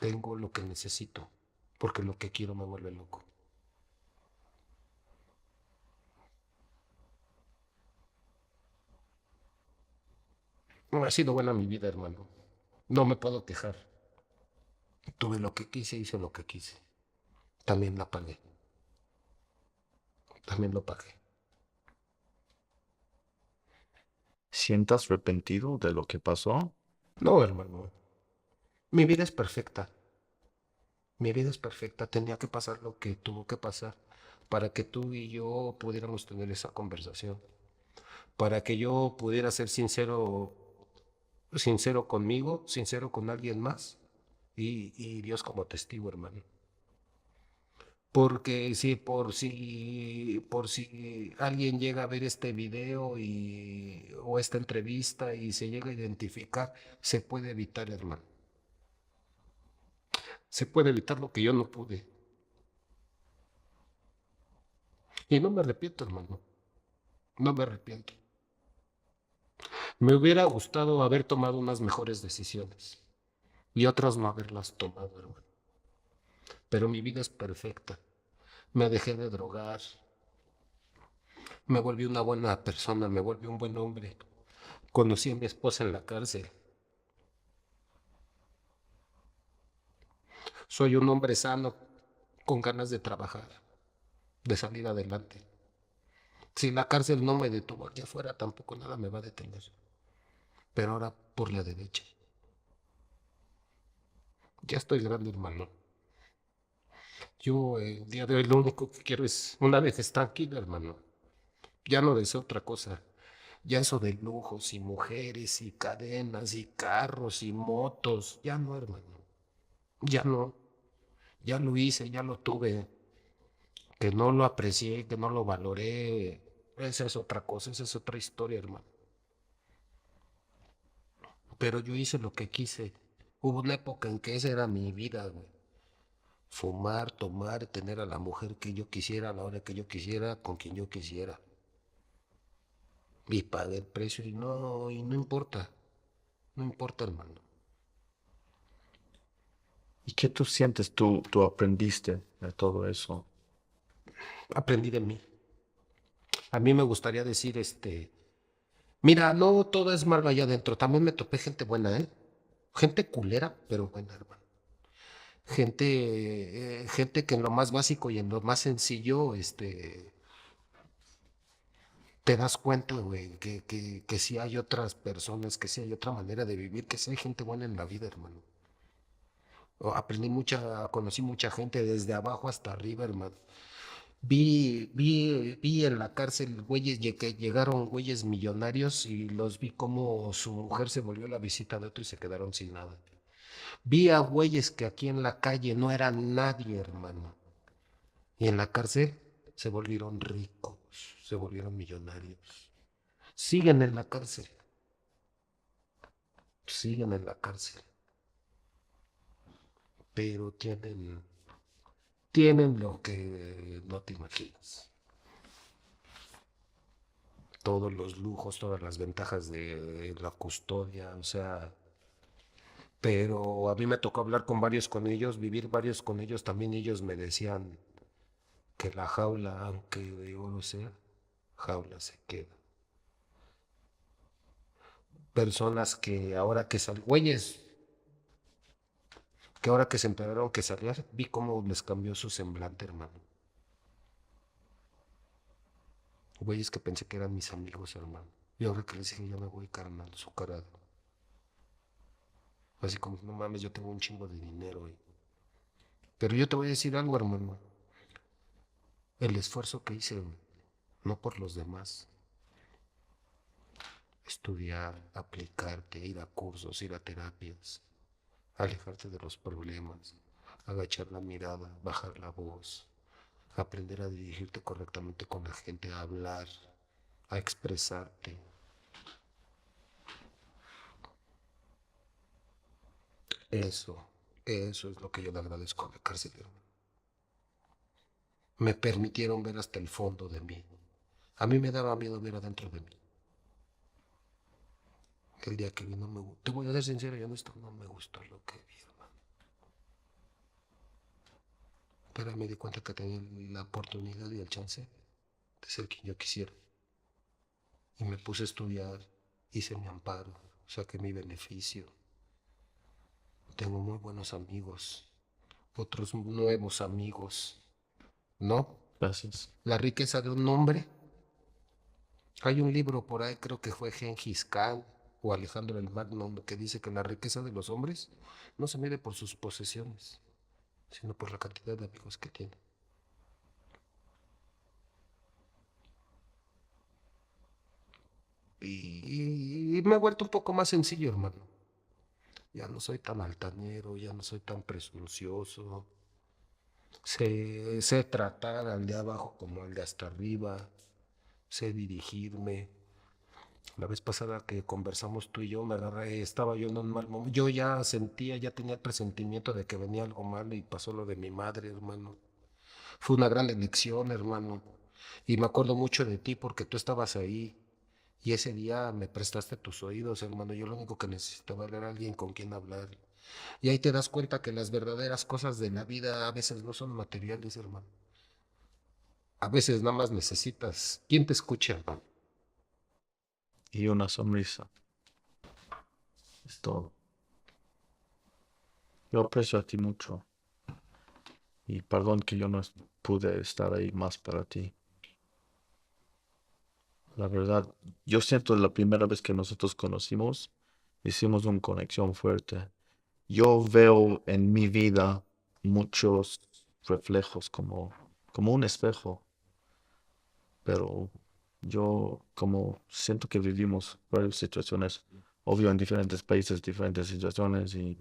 tengo lo que necesito, porque lo que quiero me vuelve loco. No ha sido buena mi vida, hermano. No me puedo quejar. Tuve lo que quise, hice lo que quise. También la pagué. También lo pagué. ¿Sientas arrepentido de lo que pasó? No, hermano. Mi vida es perfecta. Mi vida es perfecta. Tenía que pasar lo que tuvo que pasar para que tú y yo pudiéramos tener esa conversación. Para que yo pudiera ser sincero, sincero conmigo, sincero con alguien más y Dios como testigo, hermano. Porque si por si alguien llega a ver este video o esta entrevista y se llega a identificar, se puede evitar, hermano. Se puede evitar lo que yo no pude. Y no me arrepiento, hermano. No me arrepiento. Me hubiera gustado haber tomado unas mejores decisiones y otras no haberlas tomado, hermano. Pero mi vida es perfecta. Me dejé de drogar. Me volví una buena persona. Me volví un buen hombre. Conocí a mi esposa en la cárcel. Soy un hombre sano, con ganas de trabajar, de salir adelante. Si la cárcel no me detuvo aquí afuera, tampoco nada me va a detener. Pero ahora por la derecha. Ya estoy grande, hermano. Yo el día de hoy lo único que quiero es una vez tranquila, hermano. Ya no deseo otra cosa. Ya eso de lujos y mujeres y cadenas y carros y motos, ya no, hermano. Ya no. Ya lo hice, ya lo tuve. Que no lo aprecié, que no lo valoré. Esa es otra cosa, esa es otra historia, hermano. Pero yo hice lo que quise. Hubo una época en que esa era mi vida, güey. Fumar, tomar, tener a la mujer que yo quisiera, a la hora que yo quisiera, con quien yo quisiera. Y pagué el precio y no importa. No importa, hermano. ¿Y qué tú sientes tú aprendiste de todo eso? Aprendí de mí. A mí me gustaría decir, mira, no todo es malo allá adentro. También me topé gente buena, ¿eh? Gente culera, pero buena, hermano. Gente que en lo más básico y en lo más sencillo, te das cuenta, güey, que sí hay otras personas, que sí hay otra manera de vivir, que sí hay gente buena en la vida, hermano. Conocí mucha gente desde abajo hasta arriba, hermano. Vi en la cárcel güeyes que llegaron güeyes millonarios y los vi como su mujer se volvió la visita de otro y se quedaron sin nada. Vi a güeyes que aquí en la calle no eran nadie, hermano. Y en la cárcel se volvieron ricos, se volvieron millonarios. Siguen en la cárcel, siguen en la cárcel, pero tienen lo que no te imaginas. Todos los lujos, todas las ventajas de la custodia, o sea, pero a mí me tocó hablar con varios con ellos, vivir varios con ellos, también ellos me decían que la jaula, aunque de oro sea, jaula se queda. Personas que ahora que salen, güeyes, que ahora que se enteraron que salía, vi cómo les cambió su semblante, hermano. Güeyes que pensé que eran mis amigos, hermano. Y ahora que les dije, ya me voy, carnal, su cara. Así como, no mames, yo tengo un chingo de dinero. Pero yo te voy a decir algo, hermano. El esfuerzo que hice, no por los demás. Estudiar, aplicarte, ir a cursos, ir a terapias, alejarte de los problemas, agachar la mirada, bajar la voz, aprender a dirigirte correctamente con la gente, a hablar, a expresarte. Eso, eso es lo que yo le agradezco a la cárcel, hermano. Me permitieron ver hasta el fondo de mí. A mí me daba miedo ver adentro de mí. El día que vi no me gustó. Te voy a ser sincero y honesto, no me gustó lo que vi, hermano. soltera me di cuenta que tenía la oportunidad y el chance de ser quien yo quisiera. Y me puse a estudiar, hice mi amparo, saqué mi beneficio. Tengo muy buenos amigos, otros nuevos amigos, ¿no? Gracias. La riqueza de un hombre. Hay un libro por ahí, creo que fue Gengis Khan o Alejandro el Magno, que dice que la riqueza de los hombres no se mide por sus posesiones, sino por la cantidad de amigos que tienen. Y me he vuelto un poco más sencillo, hermano. Ya no soy tan altanero, ya no soy tan presuncioso. Sé tratar al de abajo como al de hasta arriba. Sé dirigirme. La vez pasada que conversamos tú y yo, me agarré, estaba yo en un mal momento. Yo ya sentía, ya tenía el presentimiento de que venía algo mal y pasó lo de mi madre, hermano. Fue una gran elección, hermano. Y me acuerdo mucho de ti porque tú estabas ahí. Y ese día me prestaste tus oídos, hermano. Yo lo único que necesitaba era alguien con quien hablar. Y ahí te das cuenta que las verdaderas cosas de la vida a veces no son materiales, hermano. A veces nada más necesitas quien te escuche, hermano. Y una sonrisa. Es todo. Yo aprecio a ti mucho. Y perdón que yo no pude estar ahí más para ti. La verdad, yo siento la primera vez que nosotros conocimos, hicimos una conexión fuerte. Yo veo en mi vida muchos reflejos como un espejo, pero yo como siento que vivimos varias situaciones, obvio en diferentes países, diferentes situaciones y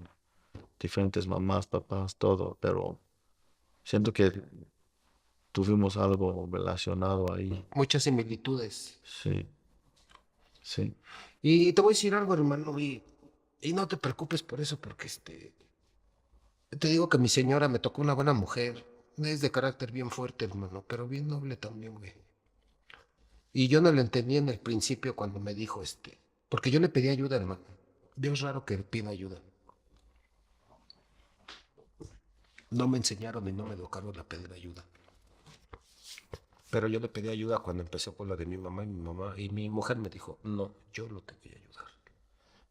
diferentes mamás, papás, todo, pero siento que tuvimos algo relacionado ahí. Muchas similitudes. Sí, sí. Y te voy a decir algo, hermano, y no te preocupes por eso, porque te digo que mi señora me tocó una buena mujer. Es de carácter bien fuerte, hermano, pero bien noble también, güey. Y yo no lo entendí en el principio cuando me dijo porque yo le pedí ayuda, hermano. Dios raro que pida ayuda. No me enseñaron y no me educaron a pedir ayuda. Pero yo le pedí ayuda cuando empecé por la de mi mamá, y mi mujer me dijo, no, yo no te voy a ayudar.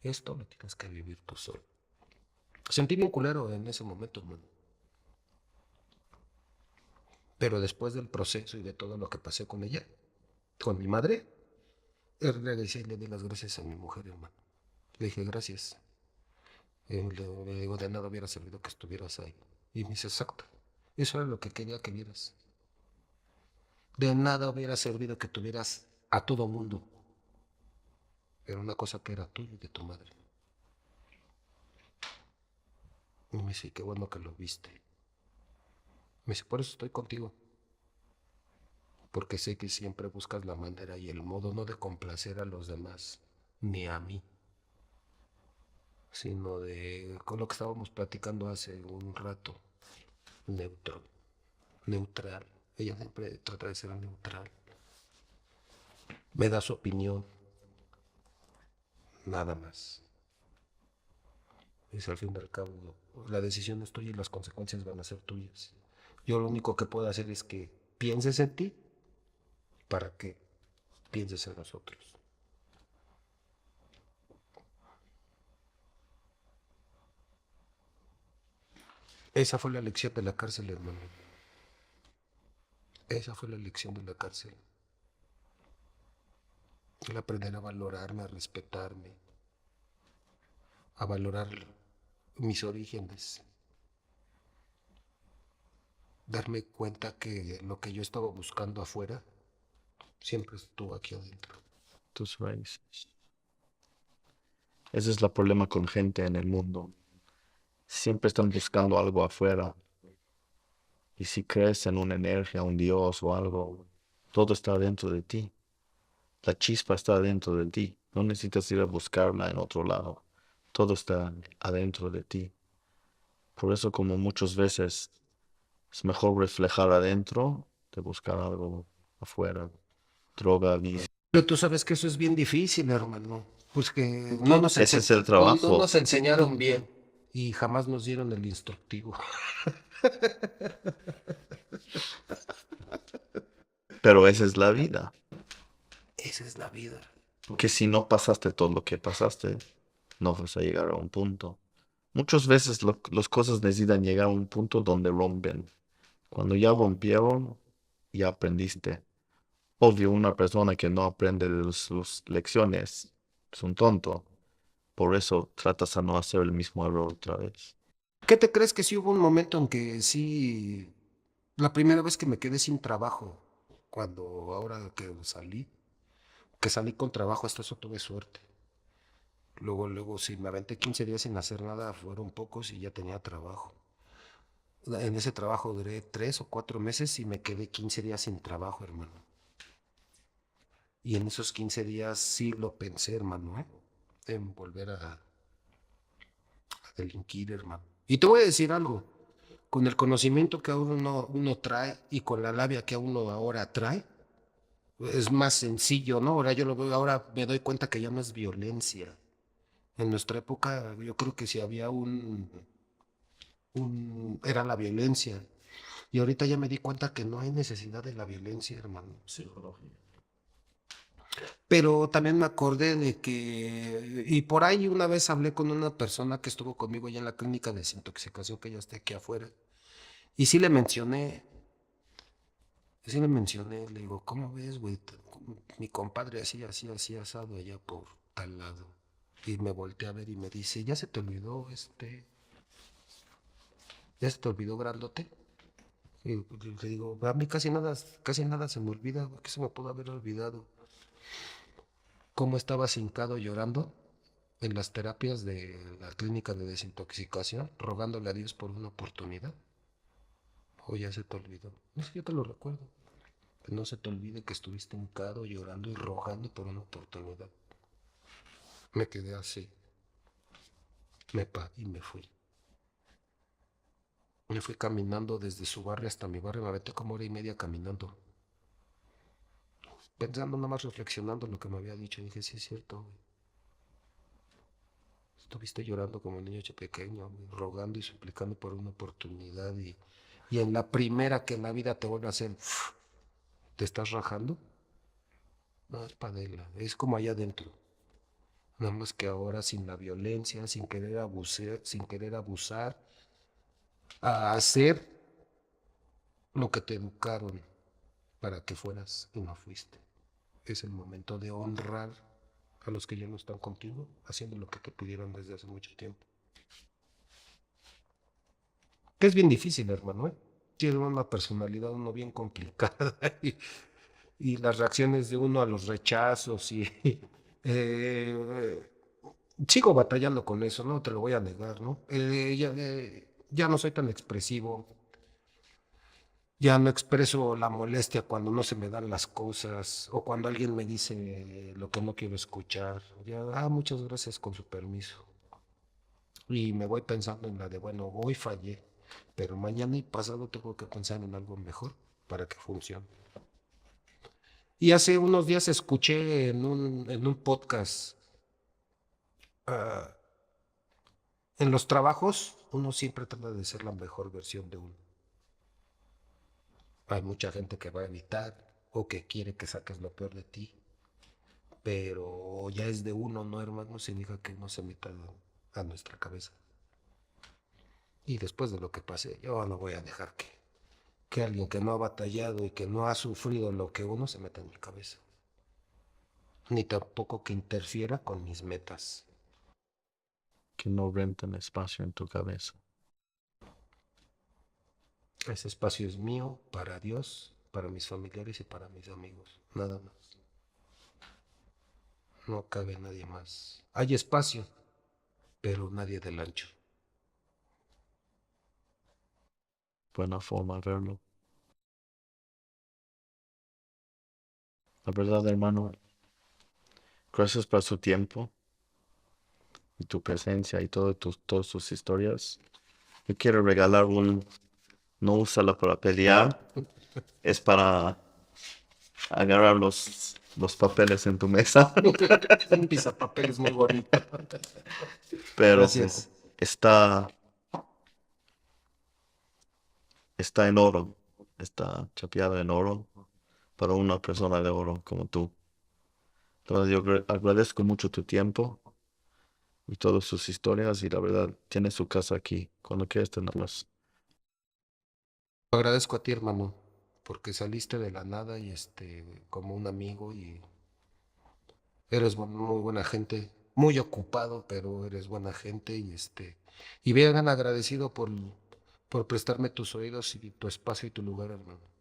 Esto lo tienes que vivir tú solo. Sentí bien culero en ese momento, hermano. Pero después del proceso y de todo lo que pasé con ella, con mi madre, regresé y le di las gracias a mi mujer, hermano. Le dije, gracias. Le digo, de nada hubiera servido que estuvieras ahí. Y me dice, exacto. Eso era lo que quería que vieras. De nada hubiera servido que tuvieras a todo mundo. Era una cosa que era tuya y de tu madre. Y me dice, qué bueno que lo viste. Me dice, por eso estoy contigo. Porque sé que siempre buscas la manera y el modo no de complacer a los demás, ni a mí, sino de, con lo que estábamos platicando hace un rato, neutro, neutral. Ella siempre trata de ser neutral. Me da su opinión, nada más. Es al fin y al cabo, la decisión es tuya y las consecuencias van a ser tuyas. Yo lo único que puedo hacer es que pienses en ti para que pienses en nosotros. Esa fue la lección de la cárcel, hermano. Esa fue la lección de la cárcel. El aprender a valorarme, a respetarme, a valorar mis orígenes. Darme cuenta que lo que yo estaba buscando afuera siempre estuvo aquí adentro. Tus raíces. Ese es el problema con gente en el mundo. Siempre están buscando algo afuera. Y si crees en una energía, un Dios o algo, todo está dentro de ti. La chispa está dentro de ti. No necesitas ir a buscarla en otro lado. Todo está adentro de ti. Por eso, como muchas veces es mejor reflejar adentro de buscar algo afuera. Droga, vicio. Pero tú sabes que eso es bien difícil, hermano. Pues que no nos, Ese es el no trabajo. nos enseñaron bien. y jamás nos dieron el instructivo. Pero esa es la vida. Esa es la vida. Que si no pasaste todo lo que pasaste, no vas a llegar a un punto. Muchas veces las cosas necesitan llegar a un punto donde rompen. Cuando ya rompieron, ya aprendiste. Obvio, una persona que no aprende de sus lecciones es un tonto. Por eso tratas a no hacer el mismo error otra vez. ¿Qué te crees que sí hubo un momento en que sí, la primera vez que me quedé sin trabajo, cuando ahora que salí con trabajo, hasta eso tuve suerte. Luego, sí, me aventé 15 días sin hacer nada, fueron pocos y ya tenía trabajo. En ese trabajo duré 3 o 4 meses y me quedé 15 días sin trabajo, hermano. Y en esos 15 días sí lo pensé, hermano, en volver a delinquir, hermano. Y te voy a decir algo, con el conocimiento que uno trae y con la labia que uno ahora trae, es más sencillo, ¿no? Ahora yo lo veo, ahora me doy cuenta que ya no es violencia. En nuestra época yo creo que si había era la violencia. Y ahorita ya me di cuenta que no hay necesidad de la violencia, hermano. Psicología. Pero también me acordé de que, y por ahí una vez hablé con una persona que estuvo conmigo allá en la clínica de desintoxicación que ya está aquí afuera. Y sí le mencioné, le digo, ¿cómo ves, güey? Mi compadre así asado allá por tal lado. Y me volteé a ver y me dice, ¿ya se te olvidó ya se te olvidó grandote? Y le digo, a mí casi nada se me olvida, güey, ¿qué se me pudo haber olvidado? ¿Cómo estaba hincado llorando en las terapias de la clínica de desintoxicación, rogándole a Dios por una oportunidad? ¿O ya se te olvidó? No sé, yo te lo recuerdo. Que no se te olvide que estuviste hincado, llorando y rogando por una oportunidad. Me quedé así. Me paré y me fui. Me fui caminando desde su barrio hasta mi barrio. Me aventé como hora y media caminando. Pensando nada más, reflexionando lo que me había dicho. Y dije, sí es cierto, güey. Estuviste llorando como un niño pequeño, güey, rogando y suplicando por una oportunidad. Y en la primera que la vida te vuelve a hacer, ¿te estás rajando? No, es padela. Es como allá adentro. Nada más que ahora sin la violencia, sin querer abusar, a hacer lo que te educaron para que fueras y no fuiste. Es el momento de honrar a los que ya no están contigo, haciendo lo que te pidieron desde hace mucho tiempo. Que es bien difícil, hermano, ¿eh? Tiene una personalidad uno bien complicada y las reacciones de uno a los rechazos y eh, sigo batallando con eso, no te lo voy a negar, ¿no? Ya no soy tan expresivo, ya no expreso la molestia cuando no se me dan las cosas o cuando alguien me dice lo que no quiero escuchar. Ya, muchas gracias con su permiso. Y me voy pensando en la de, bueno, hoy fallé, pero mañana y pasado tengo que pensar en algo mejor para que funcione. Y hace unos días escuché en un podcast, ah, en los trabajos uno siempre trata de ser la mejor versión de uno. Hay mucha gente que va a evitar o que quiere que saques lo peor de ti, pero ya es de uno, ¿no, hermano? Significa que uno se meta a nuestra cabeza. Y después de lo que pasé, yo no voy a dejar que alguien que no ha batallado y que no ha sufrido lo que uno se meta en mi cabeza. Ni tampoco que interfiera con mis metas. Que no renten espacio en tu cabeza. Ese espacio es mío para Dios, para mis familiares y para mis amigos. Nada más. No cabe nadie más. Hay espacio, pero nadie del ancho. Buena forma de verlo. La verdad, hermano, gracias por su tiempo y tu presencia y todas tus historias. Yo quiero regalar no úsalo para pelear, es para agarrar los papeles en tu mesa. Un pisapapel es muy bonito. Pero Gracias. está, está en oro, está chapeado en oro para una persona de oro como tú. Entonces yo agradezco mucho tu tiempo y todas sus historias y la verdad, tiene su casa aquí. Cuando quieras te más. Te agradezco a ti, hermano, porque saliste de la nada y como un amigo y eres muy buena gente, muy ocupado, pero eres buena gente y bien agradecido por prestarme tus oídos y tu espacio y tu lugar, hermano.